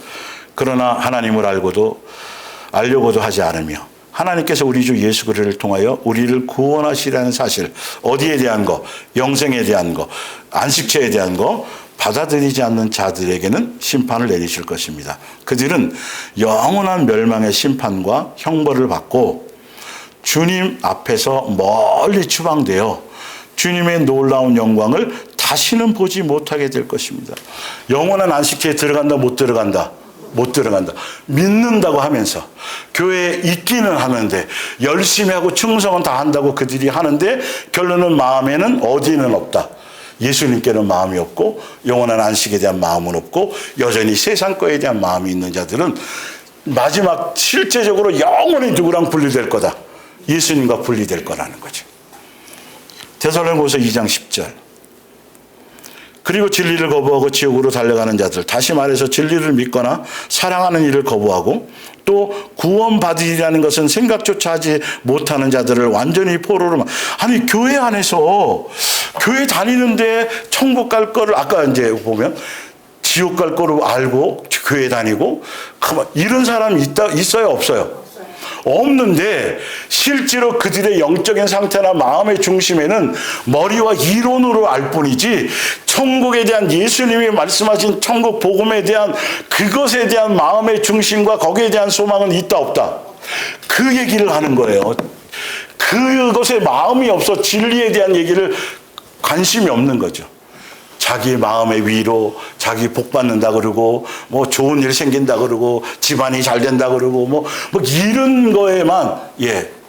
그러나 하나님을 알려고도 하지 않으며 하나님께서 우리 주 예수 그리스도를 통하여 우리를 구원하시라는 사실, 어디에 대한 거? 영생에 대한 거, 안식처에 대한 거, 받아들이지 않는 자들에게는 심판을 내리실 것입니다. 그들은 영원한 멸망의 심판과 형벌을 받고 주님 앞에서 멀리 추방되어 주님의 놀라운 영광을 다시는 보지 못하게 될 것입니다. 영원한 안식처에 들어간다, 못 들어간다? 못 들어간다. 믿는다고 하면서 교회에 있기는 하는데 열심히 하고 충성은 다 한다고 그들이 하는데 결론은 마음에는 어디는 없다. 예수님께는 마음이 없고 영원한 안식에 대한 마음은 없고 여전히 세상 거에 대한 마음이 있는 자들은 마지막 실제적으로 영원히 누구랑 분리될 거다? 예수님과 분리될 거라는 거죠. 데살로니가후서 2장 10절. 그리고 진리를 거부하고 지옥으로 달려가는 자들, 다시 말해서 진리를 믿거나 사랑하는 일을 거부하고 또 구원받으리라는 것은 생각조차 하지 못하는 자들을 완전히 포로로 아니 교회 안에서 교회 다니는데 천국 갈 거를 아까 이제 보면 지옥 갈 거를 알고 교회 다니고 이런 사람이 있어요 없어요? 없는데 실제로 그들의 영적인 상태나 마음의 중심에는 머리와 이론으로 알 뿐이지 천국에 대한 예수님이 말씀하신 천국 복음에 대한 그것에 대한 마음의 중심과 거기에 대한 소망은 있다 없다. 그 얘기를 하는 거예요. 그것에 마음이 없어 진리에 대한 얘기를 관심이 없는 거죠. 자기 마음의 위로, 자기 복 받는다 그러고, 뭐 좋은 일 생긴다 그러고, 집안이 잘 된다 그러고, 뭐 이런 거에만,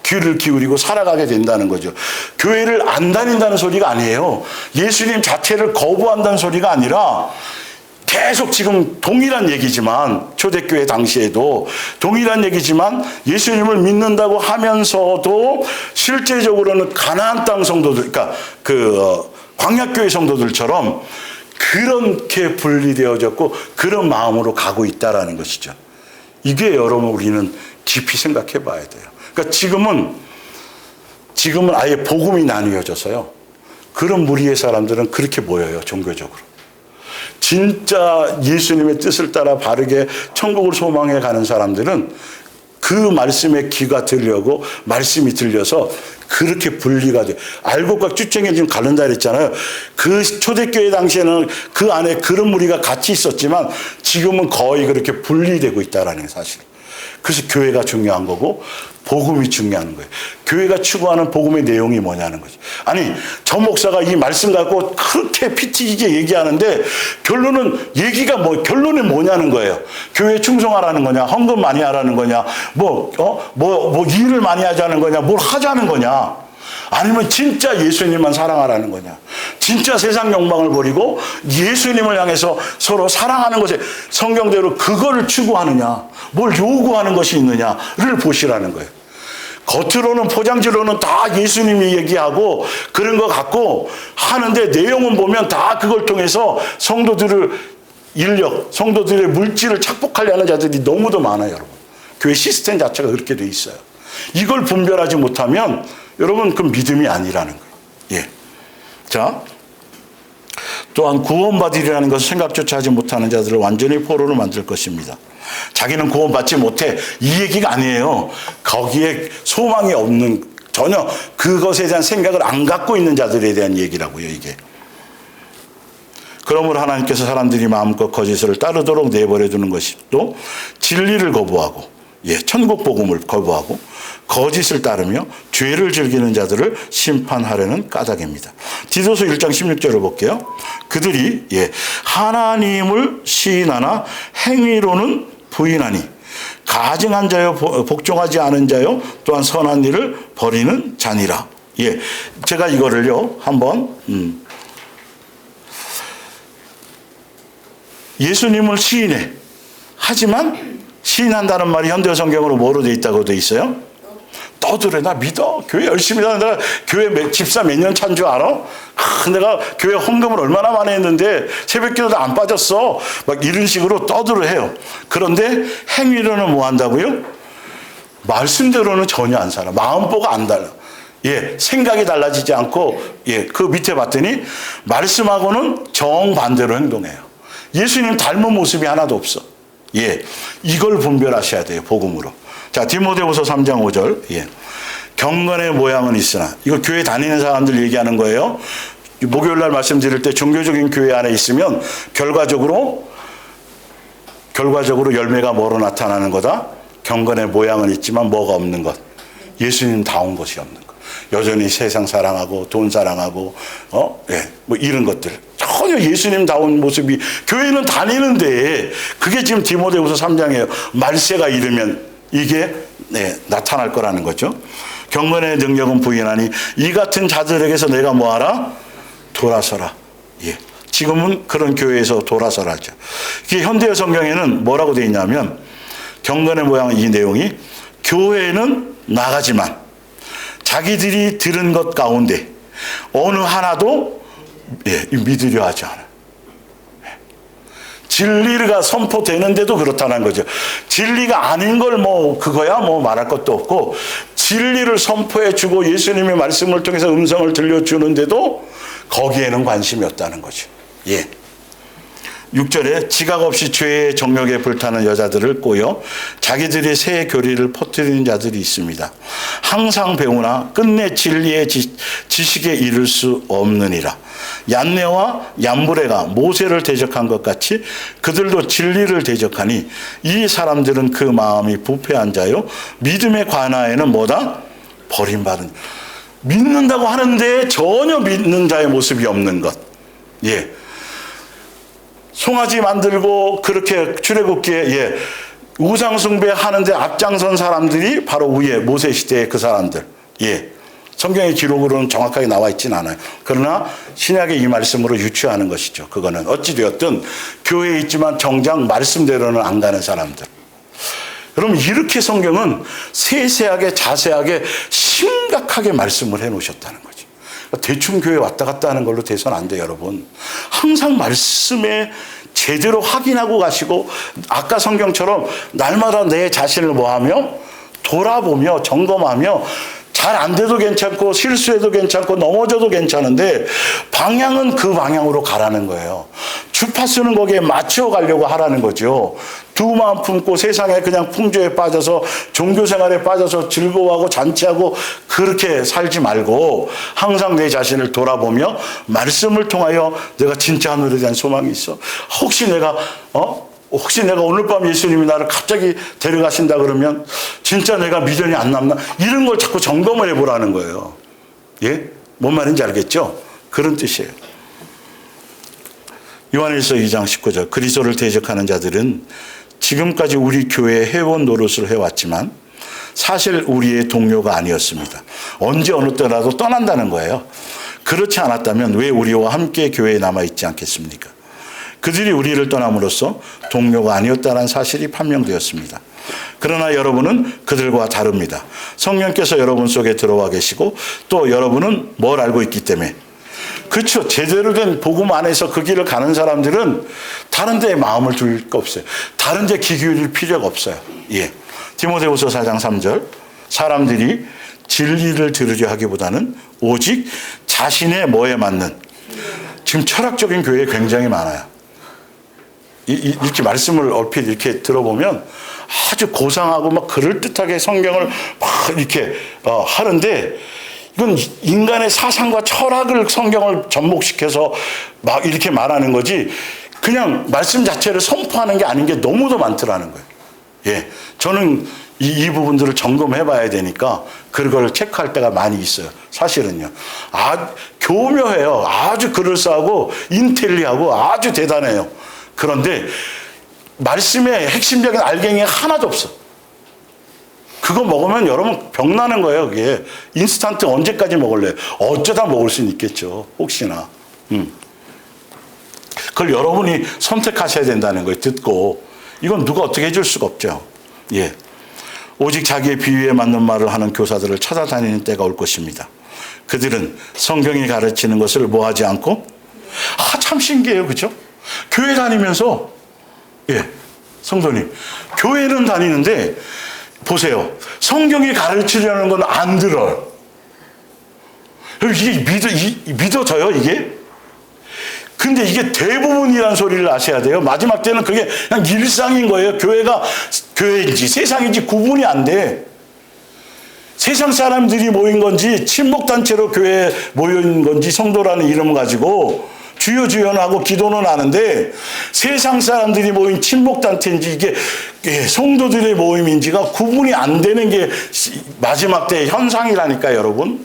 귀를 기울이고 살아가게 된다는 거죠. 교회를 안 다닌다는 소리가 아니에요. 예수님 자체를 거부한다는 소리가 아니라, 계속 지금 동일한 얘기지만, 초대교회 당시에도 동일한 얘기지만, 예수님을 믿는다고 하면서도 실제적으로는 가나안 땅 성도들, 그러니까 광야교회 성도들처럼 그렇게 분리되어졌고 그런 마음으로 가고 있다라는 것이죠. 이게 여러분 우리는 깊이 생각해 봐야 돼요. 그러니까 지금은 아예 복음이 나뉘어져서요. 그런 무리의 사람들은 그렇게 모여요. 종교적으로. 진짜 예수님의 뜻을 따라 바르게 천국을 소망해 가는 사람들은 그 말씀에 귀가 들려고 말씀이 들려서 그렇게 분리가 돼. 알곡과 쭈쟁이 지금 가른다 그랬잖아요. 그 초대교회 당시에는 그 안에 그런 무리가 같이 있었지만 지금은 거의 그렇게 분리되고 있다라는 사실. 그래서 교회가 중요한 거고 복음이 중요한 거예요. 교회가 추구하는 복음의 내용이 뭐냐는 거죠. 아니 저 목사가 이 말씀 갖고 그렇게 피 튀기게 얘기하는데 결론이 뭐냐는 거예요. 교회에 충성하라는 거냐, 헌금 많이 하라는 거냐, 일을 많이 하자는 거냐, 뭘 하자는 거냐, 아니면 진짜 예수님만 사랑하라는 거냐, 진짜 세상 욕망을 버리고 예수님을 향해서 서로 사랑하는 것에 성경대로 그거를 추구하느냐, 뭘 요구하는 것이 있느냐를 보시라는 거예요. 겉으로는 포장지로는 다 예수님이 얘기하고 그런 거 갖고 하는데 내용은 보면 다 그걸 통해서 성도들의 물질을 착복하려는 자들이 너무도 많아요, 여러분. 교회 시스템 자체가 그렇게 돼 있어요. 이걸 분별하지 못하면 여러분 그 믿음이 아니라는 거예요. 자, 또한 구원받으리라는 것을 생각조차 하지 못하는 자들을 완전히 포로로 만들 것입니다. 자기는 구원받지 못해 이 얘기가 아니에요. 거기에 소망이 없는, 전혀 그것에 대한 생각을 안 갖고 있는 자들에 대한 얘기라고요, 이게. 그러므로 하나님께서 사람들이 마음껏 거짓을 따르도록 내버려 두는 것이 또 진리를 거부하고 천국 복음을 거부하고 거짓을 따르며 죄를 즐기는 자들을 심판하려는 까닭입니다. 디도서 1장 16절을 볼게요. 그들이 하나님을 시인하나 행위로는 부인하니 가증한 자요 복종하지 않은 자요 또한 선한 일을 버리는 자니라. 제가 이거를요 한번 예수님을 시인해. 하지만 시인한다는 말이 현대 성경으로 뭐로 돼 있다고 돼 있어요? 떠들어. 나 믿어. 교회 열심히 다녀. 내가 교회 집사 몇 년 찬 줄 알아? 내가 교회 헌금을 얼마나 많이 했는데 새벽기도도 안 빠졌어. 막 이런 식으로 떠들어 해요. 그런데 행위로는 뭐 한다고요? 말씀대로는 전혀 안 살아. 마음보가 안 달라. 생각이 달라지지 않고 그 밑에 봤더니 말씀하고는 정반대로 행동해요. 예수님 닮은 모습이 하나도 없어. 이걸 분별하셔야 돼요, 복음으로. 자, 디모데후서 3장 5절. 경건의 모양은 있으나, 이거 교회 다니는 사람들 얘기하는 거예요. 목요일 날 말씀드릴 때 종교적인 교회 안에 있으면 결과적으로 열매가 뭐로 나타나는 거다? 경건의 모양은 있지만 뭐가 없는 것. 예수님 다운 것이 없는 것. 여전히 세상 사랑하고 돈 사랑하고 뭐 이런 것들. 전혀 예수님다운 모습이 교회는 다니는데 그게 지금 디모데후서 3장이에요. 말세가 이르면 이게 나타날 거라는 거죠. 경건의 능력은 부인하니 이 같은 자들에게서 내가 뭐하라? 돌아서라. 지금은 그런 교회에서 돌아서라죠. 이게 현대 성경에는 뭐라고 되어 있냐면 경건의 모양은 이 내용이 교회는 나가지만 자기들이 들은 것 가운데 어느 하나도 믿으려 하지 않아요. 진리가 선포되는데도 그렇다는 거죠. 진리가 아닌 걸 그거야 말할 것도 없고 진리를 선포해 주고 예수님의 말씀을 통해서 음성을 들려주는데도 거기에는 관심이 없다는 거죠. 6절에 지각 없이 죄의 정욕에 불타는 여자들을 꼬여 자기들의 새 교리를 퍼뜨리는 자들이 있습니다. 항상 배우나 끝내 진리의 지식에 이를 수 없느니라. 얀네와 얀브레가 모세를 대적한 것 같이 그들도 진리를 대적하니 이 사람들은 그 마음이 부패한 자요 믿음의 관하에는 뭐다? 버림받은. 믿는다고 하는데 전혀 믿는 자의 모습이 없는 것. 예. 송아지 만들고 그렇게 출애굽기에 우상숭배 하는데 앞장선 사람들이 바로 위에 모세 시대의 그 사람들. 예. 성경의 기록으로는 정확하게 나와 있지는 않아요. 그러나 신약의 이 말씀으로 유추하는 것이죠. 그거는 어찌되었든 교회에 있지만 정작 말씀대로는 안 가는 사람들. 여러분 이렇게 성경은 세세하게 자세하게 심각하게 말씀을 해놓으셨다는 거죠. 대충 교회 왔다 갔다 하는 걸로 돼서는 안 돼요, 여러분. 항상 말씀에 제대로 확인하고 가시고 아까 성경처럼 날마다 내 자신을 뭐하며 돌아보며 점검하며 잘 안 돼도 괜찮고 실수해도 괜찮고 넘어져도 괜찮은데 방향은 그 방향으로 가라는 거예요. 주파수는 거기에 맞춰 가려고 하라는 거죠. 두 마음 품고 세상에 그냥 풍조에 빠져서 종교생활에 빠져서 즐거워하고 잔치하고 그렇게 살지 말고 항상 내 자신을 돌아보며 말씀을 통하여 내가 진짜 하늘에 대한 소망이 있어. 혹시 내가 오늘 밤 예수님이 나를 갑자기 데려가신다 그러면 진짜 내가 미련이 안 남나? 이런 걸 자꾸 점검을 해보라는 거예요. 예? 뭔 말인지 알겠죠? 그런 뜻이에요. 요한일서 2장 19절 그리스도를 대적하는 자들은 지금까지 우리 교회에 회원 노릇을 해왔지만 사실 우리의 동료가 아니었습니다. 언제 어느 때라도 떠난다는 거예요. 그렇지 않았다면 왜 우리와 함께 교회에 남아있지 않겠습니까? 그들이 우리를 떠남으로써 동료가 아니었다는 사실이 판명되었습니다. 그러나 여러분은 그들과 다릅니다. 성령께서 여러분 속에 들어와 계시고 또 여러분은 뭘 알고 있기 때문에 그렇죠. 제대로 된 복음 안에서 그 길을 가는 사람들은 다른 데에 마음을 둘 거 없어요. 다른 데 귀 기울일 필요가 없어요. 예. 디모데후서 4장 3절 사람들이 진리를 들으려 하기보다는 오직 자신의 뭐에 맞는 지금 철학적인 교회 굉장히 많아요. 이렇게 말씀을 얼핏 이렇게 들어보면 아주 고상하고 막 그럴듯하게 성경을 막 이렇게 하는데 이건 인간의 사상과 철학을 성경을 접목시켜서 막 이렇게 말하는 거지 그냥 말씀 자체를 선포하는 게 아닌 게 너무도 많더라는 거예요. 예, 저는 이 부분들을 점검해 봐야 되니까 그걸 체크할 때가 많이 있어요. 사실은요. 교묘해요. 아주 그럴싸하고 인텔리하고 아주 대단해요. 그런데 말씀의 핵심적인 알갱이 하나도 없어. 그거 먹으면 여러분 병나는 거예요. 그게 인스턴트 언제까지 먹을래요? 어쩌다 먹을 수는 있겠죠. 혹시나. 그걸 여러분이 선택하셔야 된다는 거예요. 듣고. 이건 누가 어떻게 해줄 수가 없죠. 예. 오직 자기의 비유에 맞는 말을 하는 교사들을 찾아다니는 때가 올 것입니다. 그들은 성경이 가르치는 것을 뭐하지 않고 참 신기해요. 그렇죠? 교회 다니면서 성도님 교회는 다니는데 보세요. 성경이 가르치려는 건 안 들어요. 이게 믿어져요 이게? 근데 이게 대부분이라는 소리를 아셔야 돼요. 마지막 때는 그게 그냥 일상인 거예요. 교회가 교회인지 세상인지 구분이 안 돼. 세상 사람들이 모인 건지 친목단체로 교회에 모인 건지 성도라는 이름을 가지고 주여 주여는 하고 기도는 하는데 세상 사람들이 모인 친목단체인지 이게 성도들의 모임인지가 구분이 안 되는 게 마지막 때의 현상이라니까요, 여러분.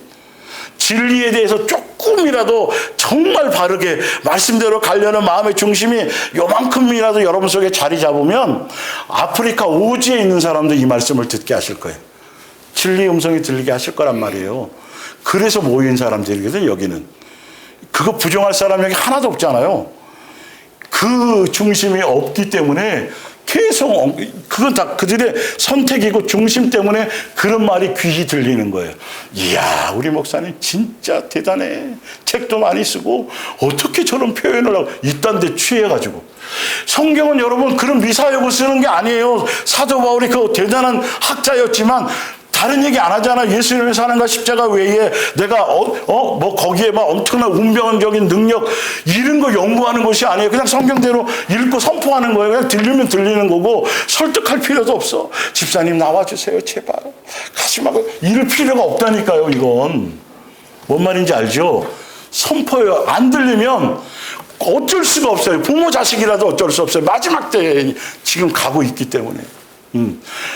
진리에 대해서 조금이라도 정말 바르게 말씀대로 가려는 마음의 중심이 요만큼이라도 여러분 속에 자리 잡으면 아프리카 오지에 있는 사람도 이 말씀을 듣게 하실 거예요. 진리의 음성이 들리게 하실 거란 말이에요. 그래서 모인 사람들이거든요, 여기는. 그거 부정할 사람이 여기 하나도 없잖아요. 그 중심이 없기 때문에 계속 그건 다 그들의 선택이고 중심 때문에 그런 말이 귀히 들리는 거예요. 이야, 우리 목사님 진짜 대단해. 책도 많이 쓰고 어떻게 저런 표현을 하고 이딴 데 취해가지고. 성경은 여러분 그런 미사역을 쓰는 게 아니에요. 사도 바울이 그 대단한 학자였지만 다른 얘기 안 하잖아. 예수님의 사랑과 십자가 외에 내가 뭐 거기에 막 엄청난 운명적인 능력 이런 거 연구하는 것이 아니에요. 그냥 성경대로 읽고 선포하는 거예요. 그냥 들리면 들리는 거고 설득할 필요도 없어. 집사님 나와주세요 제발 가지 말고 이럴 필요가 없다니까요. 이건 뭔 말인지 알죠? 선포요. 안 들리면 어쩔 수가 없어요. 부모 자식이라도 어쩔 수 없어요. 마지막 때에 지금 가고 있기 때문에.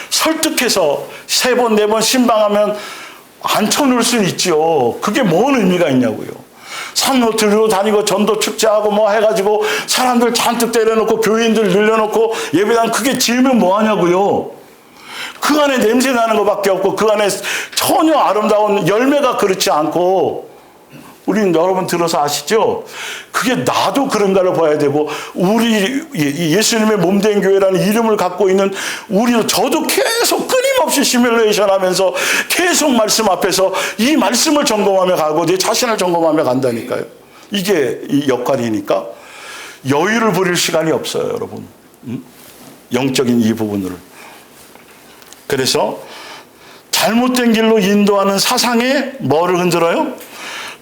설득해서 3번, 4번 신방하면 안 쳐놓을 수는 있죠. 그게 뭔 의미가 있냐고요. 산로 들고 다니고 전도 축제하고 뭐 해가지고 사람들 잔뜩 때려놓고 교인들 늘려놓고 예배당 크게 지으면 뭐 하냐고요. 그 안에 냄새 나는 것밖에 없고 그 안에 전혀 아름다운 열매가 그렇지 않고 우리는 여러분 들어서 아시죠? 그게 나도 그런가를 봐야 되고 우리 예수님의 몸된 교회라는 이름을 갖고 있는 우리도 저도 계속 끊임없이 시뮬레이션 하면서 계속 말씀 앞에서 이 말씀을 점검하며 가고 내 자신을 점검하며 간다니까요. 이게 이 역할이니까 여유를 부릴 시간이 없어요, 여러분. 영적인 이 부분을. 그래서 잘못된 길로 인도하는 사상에 뭐를 흔들어요?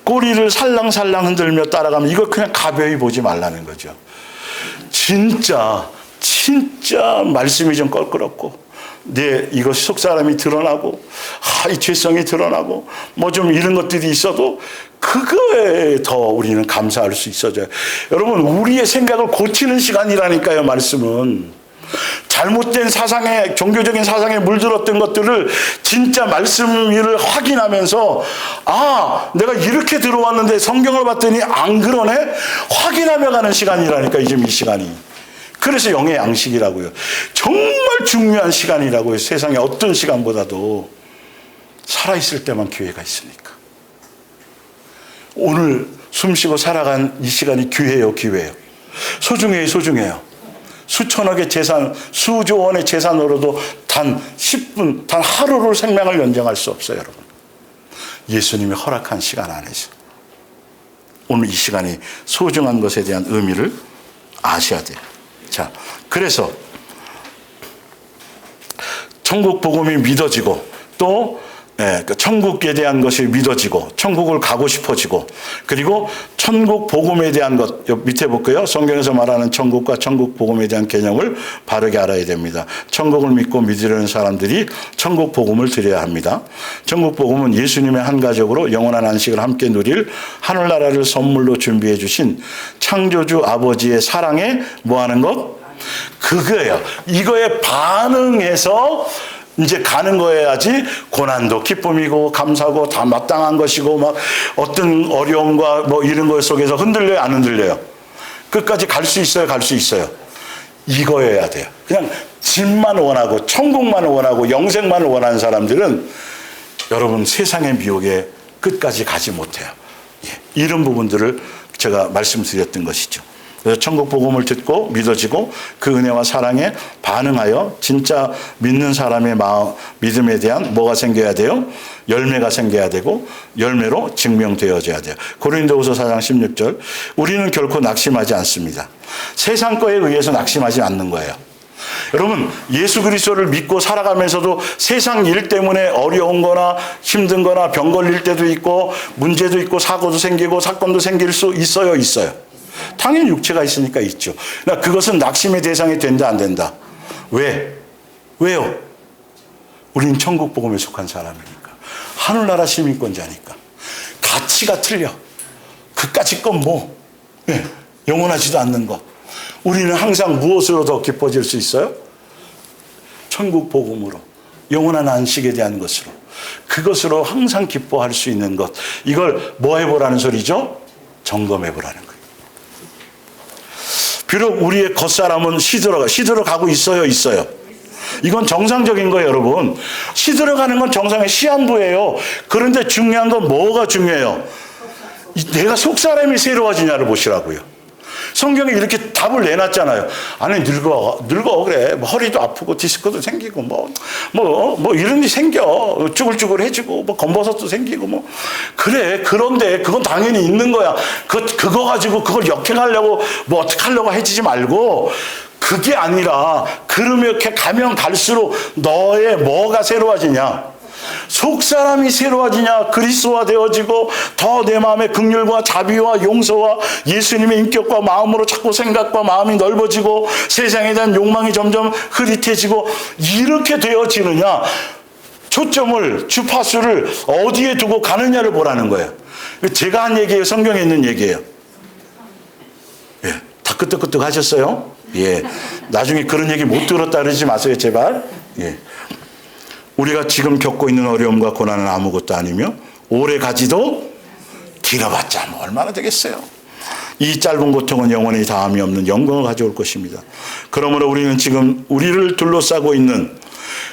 꼬리를 살랑살랑 흔들며 따라가면 이걸 그냥 가벼이 보지 말라는 거죠. 진짜 말씀이 좀 껄끄럽고 이거 속사람이 드러나고 이 죄성이 드러나고 뭐 좀 이런 것들이 있어도 그거에 더 우리는 감사할 수 있어져요. 여러분 우리의 생각을 고치는 시간이라니까요. 말씀은. 잘못된 사상에 종교적인 사상에 물들었던 것들을 진짜 말씀 위를 확인하면서 내가 이렇게 들어왔는데 성경을 봤더니 안 그러네? 확인하며 가는 시간이라니까 지금 이 시간이. 그래서 영의 양식이라고요. 정말 중요한 시간이라고요. 세상에 어떤 시간보다도 살아있을 때만 기회가 있으니까. 오늘 숨쉬고 살아간 이 시간이 기회예요. 소중해요. 수천억의 재산, 수조 원의 재산으로도 단 10분, 단 하루를 생명을 연장할 수 없어요, 여러분. 예수님이 허락한 시간 안에서. 오늘 이 시간이 소중한 것에 대한 의미를 아셔야 돼요. 자, 그래서 천국 복음이 믿어지고 또 천국에 대한 것이 믿어지고 천국을 가고 싶어지고 그리고 천국 복음에 대한 것 밑에 볼게요. 성경에서 말하는 천국과 천국 복음에 대한 개념을 바르게 알아야 됩니다. 천국을 믿고 믿으려는 사람들이 천국 복음을 드려야 합니다. 천국 복음은 예수님의 한 가족으로 영원한 안식을 함께 누릴 하늘나라를 선물로 준비해 주신 창조주 아버지의 사랑에 뭐하는 것? 그거예요. 이거에 반응해서 이제 가는 거여야지 고난도 기쁨이고 감사고 다 마땅한 것이고 막 어떤 어려움과 뭐 이런 것 속에서 흔들려요, 안 흔들려요? 끝까지 갈 수 있어요. 이거여야 돼요. 그냥 집만 원하고 천국만 원하고 영생만 원하는 사람들은 여러분 세상의 미혹에 끝까지 가지 못해요. 이런 부분들을 제가 말씀드렸던 것이죠. 그래서 천국 복음을 듣고 믿어지고 그 은혜와 사랑에 반응하여 진짜 믿는 사람의 믿음에 대한 뭐가 생겨야 돼요? 열매가 생겨야 되고 열매로 증명되어져야 돼요. 고린도후서 4장 16절 우리는 결코 낙심하지 않습니다. 세상 거에 의해서 낙심하지 않는 거예요. 여러분 예수 그리스도를 믿고 살아가면서도 세상 일 때문에 어려운 거나 힘든 거나 병 걸릴 때도 있고 문제도 있고 사고도 생기고 사건도 생길 수 있어요. 당연히 육체가 있으니까 있죠. 그러니까 그것은 낙심의 대상이 된다 안 된다. 왜요? 우린 천국 복음에 속한 사람이니까. 하늘나라 시민권자니까. 가치가 틀려. 그까짓 건 영원하지도 않는 것. 우리는 항상 무엇으로 더 기뻐질 수 있어요? 천국 복음으로. 영원한 안식에 대한 것으로. 그것으로 항상 기뻐할 수 있는 것. 이걸 뭐 해보라는 소리죠? 점검해보라는 거예요. 비록 우리의 겉사람은 시들어가고 있어요. 이건 정상적인 거예요, 여러분. 시들어가는 건 정상의 시한부예요. 그런데 중요한 건 뭐가 중요해요? 내가 속사람이 새로워지냐를 보시라고요. 성경에 이렇게 답을 내놨잖아요. 아니 늙어 그래. 뭐 허리도 아프고 디스크도 생기고 뭐 이런 게 생겨. 쭈글쭈글해지고 뭐 검버섯도 생기고 그래. 그런데 그건 당연히 있는 거야. 그거 가지고 그걸 역행하려고 뭐 어떻게 하려고 해지지 말고 그게 아니라 그러면 이렇게 가면 갈수록 너의 뭐가 새로워지냐? 속 사람이 새로워지냐 그리스도화 되어지고 더 내 마음의 긍휼과 자비와 용서와 예수님의 인격과 마음으로 자꾸 생각과 마음이 넓어지고 세상에 대한 욕망이 점점 흐릿해지고 이렇게 되어지느냐, 초점을 주파수를 어디에 두고 가느냐를 보라는 거예요. 제가 한 얘기예요. 성경에 있는 얘기예요. 예, 다 끄떡끄떡 하셨어요? 예, 나중에 그런 얘기 못 들었다 그러지 마세요, 제발. 예. 우리가 지금 겪고 있는 어려움과 고난은 아무것도 아니며 오래 가지도 길어봤자 뭐 얼마나 되겠어요. 이 짧은 고통은 영원히 다함이 없는 영광을 가져올 것입니다. 그러므로 우리는 지금 우리를 둘러싸고 있는,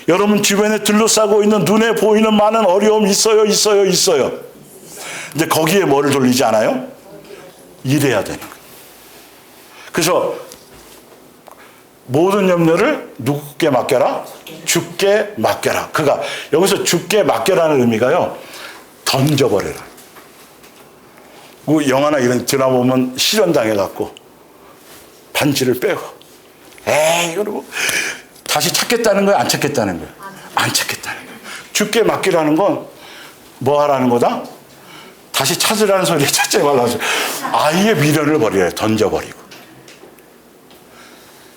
여러분 주변에 둘러싸고 있는 눈에 보이는 많은 어려움이 있어요. 근데 거기에 뭐를 돌리지 않아요? 일해야 되는 거예요. 그래서 모든 염려를 누구께 맡겨라? 주께 맡겨라. 그가 여기서 주께 맡겨라는 의미가요, 던져버려라. 영화나 이런 드라마 보면 실현당해갖고 반지를 빼고 에이 그러고 다시 찾겠다는 거야, 안 찾겠다는 거야? 안 찾겠다는 거야. 주께 맡기라는 건 뭐 하라는 거다? 다시 찾으라는 소리에 찾지 말라서 아예 미련을 버리래. 던져버리고.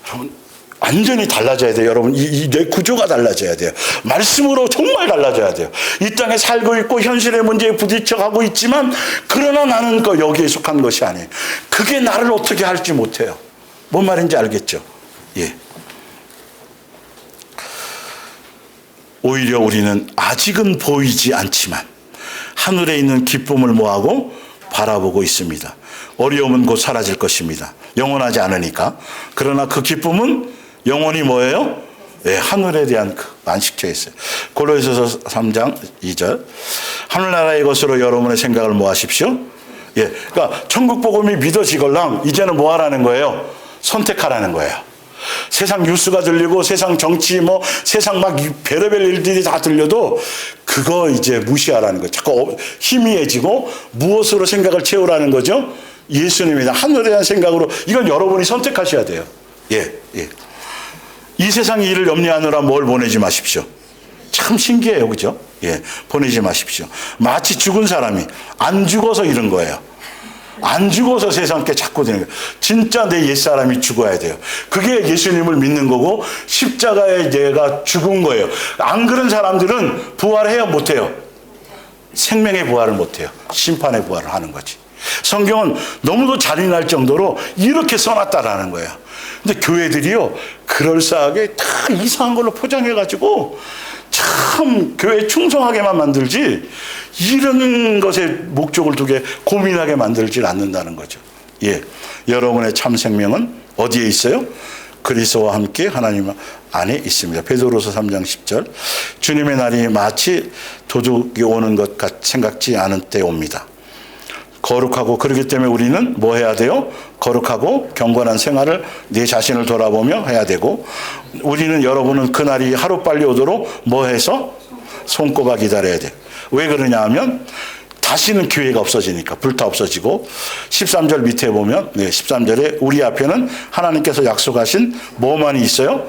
여러분 완전히 달라져야 돼요. 여러분 내 구조가 달라져야 돼요. 말씀으로 정말 달라져야 돼요. 이 땅에 살고 있고 현실의 문제에 부딪혀가고 있지만 그러나 나는 여기에 속한 것이 아니에요. 그게 나를 어떻게 할지 못해요. 뭔 말인지 알겠죠? 예. 오히려 우리는 아직은 보이지 않지만 하늘에 있는 기쁨을 뭐하고 바라보고 있습니다. 어려움은 곧 사라질 것입니다. 영원하지 않으니까. 그러나 그 기쁨은 영원히 뭐예요? 네, 하늘에 대한 그 안식처에 있어요. 고린도서 3장 2절. 하늘나라의 것으로 여러분의 생각을 뭐 하십시오? 예, 그러니까 천국 복음이 믿어지걸랑 이제는 뭐 하라는 거예요? 선택하라는 거예요. 세상 뉴스가 들리고 세상 정치 뭐 세상 막 별의별 일들이 다 들려도 그거 이제 무시하라는 거예요. 자꾸 희미해지고 무엇으로 생각을 채우라는 거죠? 예수님이다. 하늘에 대한 생각으로 이건 여러분이 선택하셔야 돼요. 예, 예. 이 세상 일을 염려하느라 뭘 보내지 마십시오. 참 신기해요, 그죠? 예, 보내지 마십시오. 마치 죽은 사람이 안 죽어서 이런 거예요. 안 죽어서 세상께 자꾸 되는 거예요. 진짜 내 옛사람이 죽어야 돼요. 그게 예수님을 믿는 거고 십자가에 내가 죽은 거예요. 안 그런 사람들은 부활해요, 못해요? 생명의 부활을 못해요. 심판의 부활을 하는 거지. 성경은 너무도 잔인할 정도로 이렇게 써놨다라는 거예요. 근데 교회들이요, 그럴싸하게 다 이상한 걸로 포장해가지고 참 교회 충성하게만 만들지 이런 것에 목적을 두게 고민하게 만들질 않는다는 거죠. 예, 여러분의 참 생명은 어디에 있어요? 그리스도와 함께 하나님 안에 있습니다. 베드로서 3장 10절. 주님의 날이 마치 도둑이 오는 것 같이 생각지 않은 때 옵니다. 거룩하고, 그렇기 때문에 우리는 뭐 해야 돼요? 거룩하고 경건한 생활을 내 자신을 돌아보며 해야 되고, 우리는, 여러분은 그날이 하루빨리 오도록 뭐 해서? 손꼽아 기다려야 돼요. 왜 그러냐 하면 다시는 기회가 없어지니까. 불타 없어지고 13절 밑에 보면 13절에 우리 앞에는 하나님께서 약속하신 뭐만이 있어요?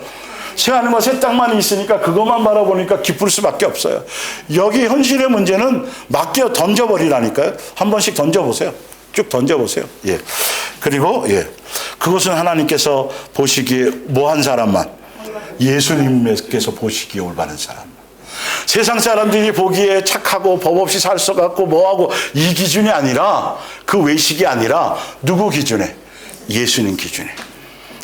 새하늘과 새 땅만이 있으니까 그것만 바라보니까 기쁠 수밖에 없어요. 여기 현실의 문제는 맡겨 던져버리라니까요. 한 번씩 던져보세요. 쭉 던져보세요. 예. 그리고 그것은 하나님께서 보시기에 뭐 한 사람만? 예수님께서 보시기에 올바른 사람. 세상 사람들이 보기에 착하고 법 없이 살 수 같고 뭐하고 이 기준이 아니라, 그 외식이 아니라 누구 기준에? 예수님 기준에.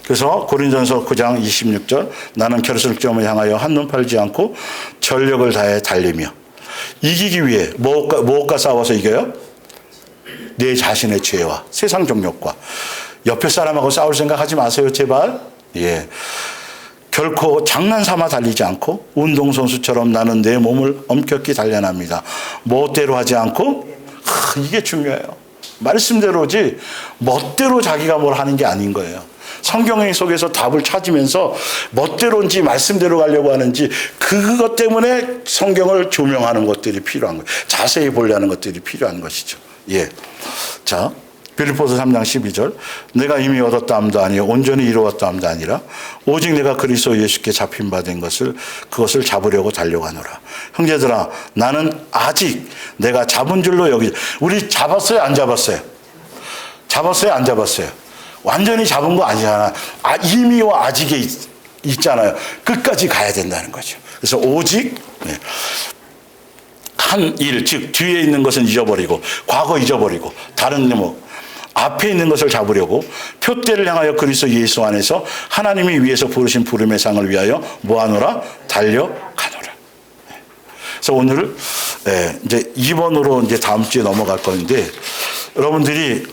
그래서 고린도전서 9장 26절, 나는 결승점을 향하여 한눈 팔지 않고 전력을 다해 달리며. 이기기 위해 무엇과 싸워서 이겨요? 내 자신의 죄와 세상 정욕과. 옆에 사람하고 싸울 생각하지 마세요, 제발. 예. 결코 장난삼아 달리지 않고 운동선수처럼 나는 내 몸을 엄격히 단련합니다. 멋대로 하지 않고, 이게 중요해요. 말씀대로지 멋대로 자기가 뭘 하는 게 아닌 거예요. 성경 속에서 답을 찾으면서 멋대로인지 말씀대로 가려고 하는지, 그것 때문에 성경을 조명하는 것들이 필요한 거예요. 자세히 보려는 것들이 필요한 것이죠. 예. 자, 빌립보서 3장 12절. 내가 이미 얻었다함도 아니요 온전히 이루었다함도 아니라 오직 내가 그리스도 예수께 잡힌 바 된 것을 그것을 잡으려고 달려가노라. 형제들아 나는 아직 내가 잡은 줄로 여기. 우리 잡았어요 안 잡았어요? 잡았어요 안 잡았어요? 완전히 잡은 거 아니잖아. 이미와 아직에 있잖아요. 끝까지 가야 된다는 거죠. 그래서 오직 한 일, 즉 뒤에 있는 것은 잊어버리고 과거 잊어버리고 다른 앞에 있는 것을 잡으려고 표대를 향하여 그리스도 예수 안에서 하나님이 위에서 부르신 부름의 상을 위하여 뭐하노라? 달려가노라. 그래서 오늘 이제 2번으로 이제 다음 주에 넘어갈 건데 여러분들이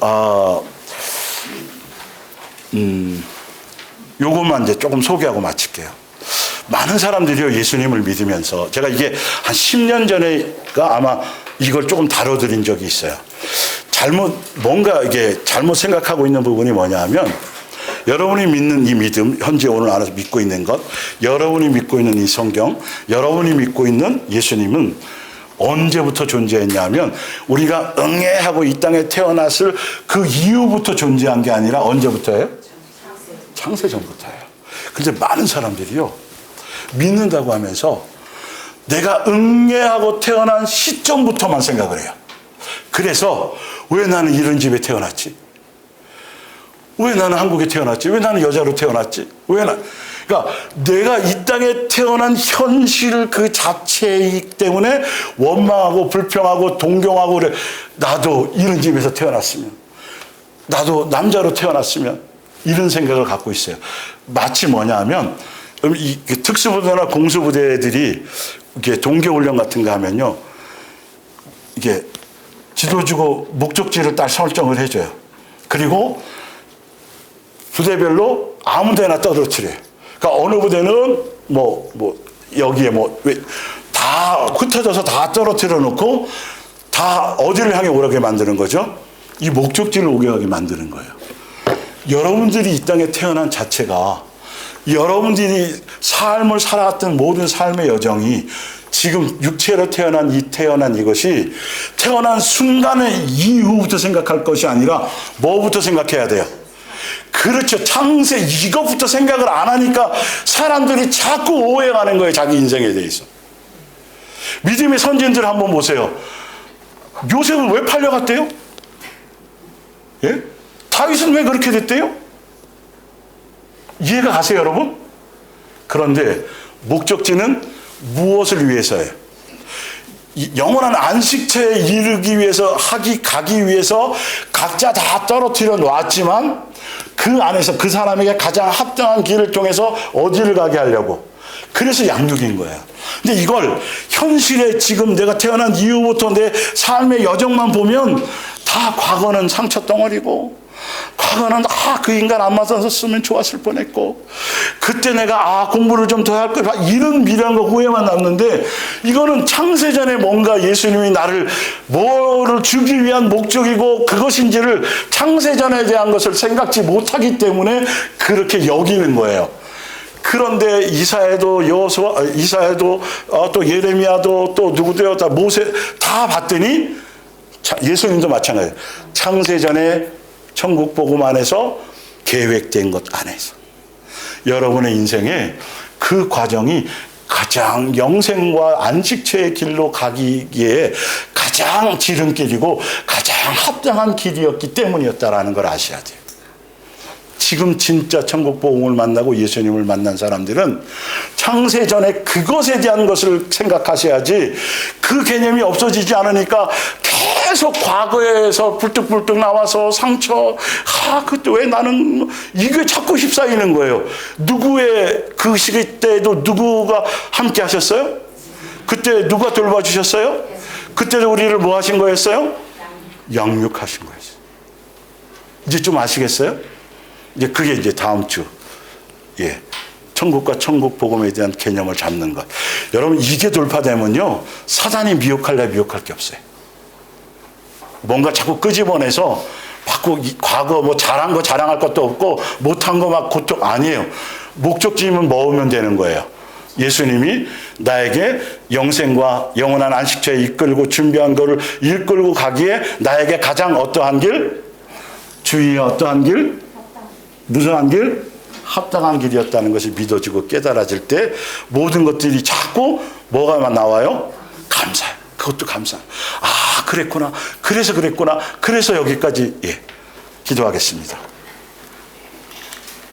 요것만 이제 조금 소개하고 마칠게요. 많은 사람들이요 예수님을 믿으면서 제가 이게 한 10년 전에가 아마 이걸 조금 다뤄드린 적이 있어요. 뭔가 이게 잘못 생각하고 있는 부분이 뭐냐 하면 여러분이 믿는 이 믿음, 현재 오늘 알아서 믿고 있는 것, 여러분이 믿고 있는 이 성경, 여러분이 믿고 있는 예수님은 언제부터 존재했냐 하면 우리가 응애하고 이 땅에 태어났을 그 이후부터 존재한 게 아니라 언제부터예요? 창세전부터예요. 근데 많은 사람들이요 믿는다고 하면서 내가 응애하고 태어난 시점부터만 생각을 해요. 그래서 왜 나는 이런 집에 태어났지? 왜 나는 한국에 태어났지? 왜 나는 여자로 태어났지? 그러니까 내가 이 땅에 태어난 현실 그 자체이기 때문에 원망하고 불평하고 동경하고 그래. 나도 이런 집에서 태어났으면, 나도 남자로 태어났으면 이런 생각을 갖고 있어요. 마치 뭐냐 하면 이 특수부대나 공수부대들이 이렇게 동계훈련 같은 거 하면요, 이게 지도 주고 목적지를 딱 설정을 해줘요. 그리고 부대별로 아무 데나 떨어뜨려요. 그러니까 어느 부대는 여기에 다 흩어져서 다 떨어뜨려 놓고 다 어디를 향해 오게 만드는 거죠? 이 목적지를 오게 하게 만드는 거예요. 여러분들이 이 땅에 태어난 자체가 여러분들이 삶을 살아왔던 모든 삶의 여정이 지금 육체로 태어난 이것이 태어난 순간의 이후부터 생각할 것이 아니라 뭐부터 생각해야 돼요? 그렇죠. 창세 이것부터 생각을 안 하니까 사람들이 자꾸 오해하는 거예요. 자기 인생에 대해서. 믿음의 선진들 한번 보세요. 요셉은 왜 팔려갔대요? 예? 다윗은 왜 그렇게 됐대요? 이해가 가세요, 여러분? 그런데 목적지는 무엇을 위해서예요? 영원한 안식처에 이르기 위해서, 가기 위해서 각자 다 떨어뜨려 놨지만 그 안에서 그 사람에게 가장 합당한 길을 통해서 어디를 가게 하려고. 그래서 양육인 거예요. 근데 이걸 현실에 지금 내가 태어난 이후부터 내 삶의 여정만 보면 다 과거는 상처 덩어리고, 과거는 그 인간 안 맞았으면 좋았을 뻔했고, 그때 내가 공부를 좀 더 할 걸, 이런 미련과 후회만 남는데, 이거는 창세전에 뭔가 예수님이 나를 뭐를 주기 위한 목적이고 그것인지를 창세전에 대한 것을 생각지 못하기 때문에 그렇게 여기는 거예요. 그런데 이사야도 또 예레미야도 또 누구도요, 다 모세 다 봤더니 예수님도 마찬가지예요. 창세전에 천국 복음 안에서 계획된 것 안에서 여러분의 인생에 그 과정이 가장 영생과 안식처의 길로 가기에 가장 지름길이고 가장 합당한 길이었기 때문이었다라는 걸 아셔야 돼요. 지금 진짜 천국 복음을 만나고 예수님을 만난 사람들은 창세전에 그것에 대한 것을 생각하셔야지, 그 개념이 없어지지 않으니까 계속 과거에서 불뚝불뚝 나와서 상처, 그때 왜 나는, 이게 자꾸 휩싸이는 거예요. 누구의 그 시기 때도 누구가 함께 하셨어요? 그때 누가 돌봐주셨어요? 그때도 우리를 뭐 하신 거였어요? 양육하신 거였어요. 이제 좀 아시겠어요? 이제 그게 이제 다음 주, 천국과 천국 복음에 대한 개념을 잡는 것. 여러분, 이게 돌파되면요, 사단이 미혹할 게 없어요. 뭔가 자꾸 끄집어내서 과거 잘한 거 자랑할 것도 없고 못한 거 막 고통, 아니에요. 목적지만 먹으면 되는 거예요. 예수님이 나에게 영생과 영원한 안식처에 이끌고 준비한 거를 이끌고 가기에 나에게 가장 어떠한 길? 주의 어떠한 길? 무성한 길? 합당한 길이었다는 것이 믿어지고 깨달아질 때 모든 것들이 자꾸 뭐가 나와요? 감사. 그것도 감사. 아, 그랬구나. 그래서 그랬구나. 그래서 여기까지, 예, 기도하겠습니다.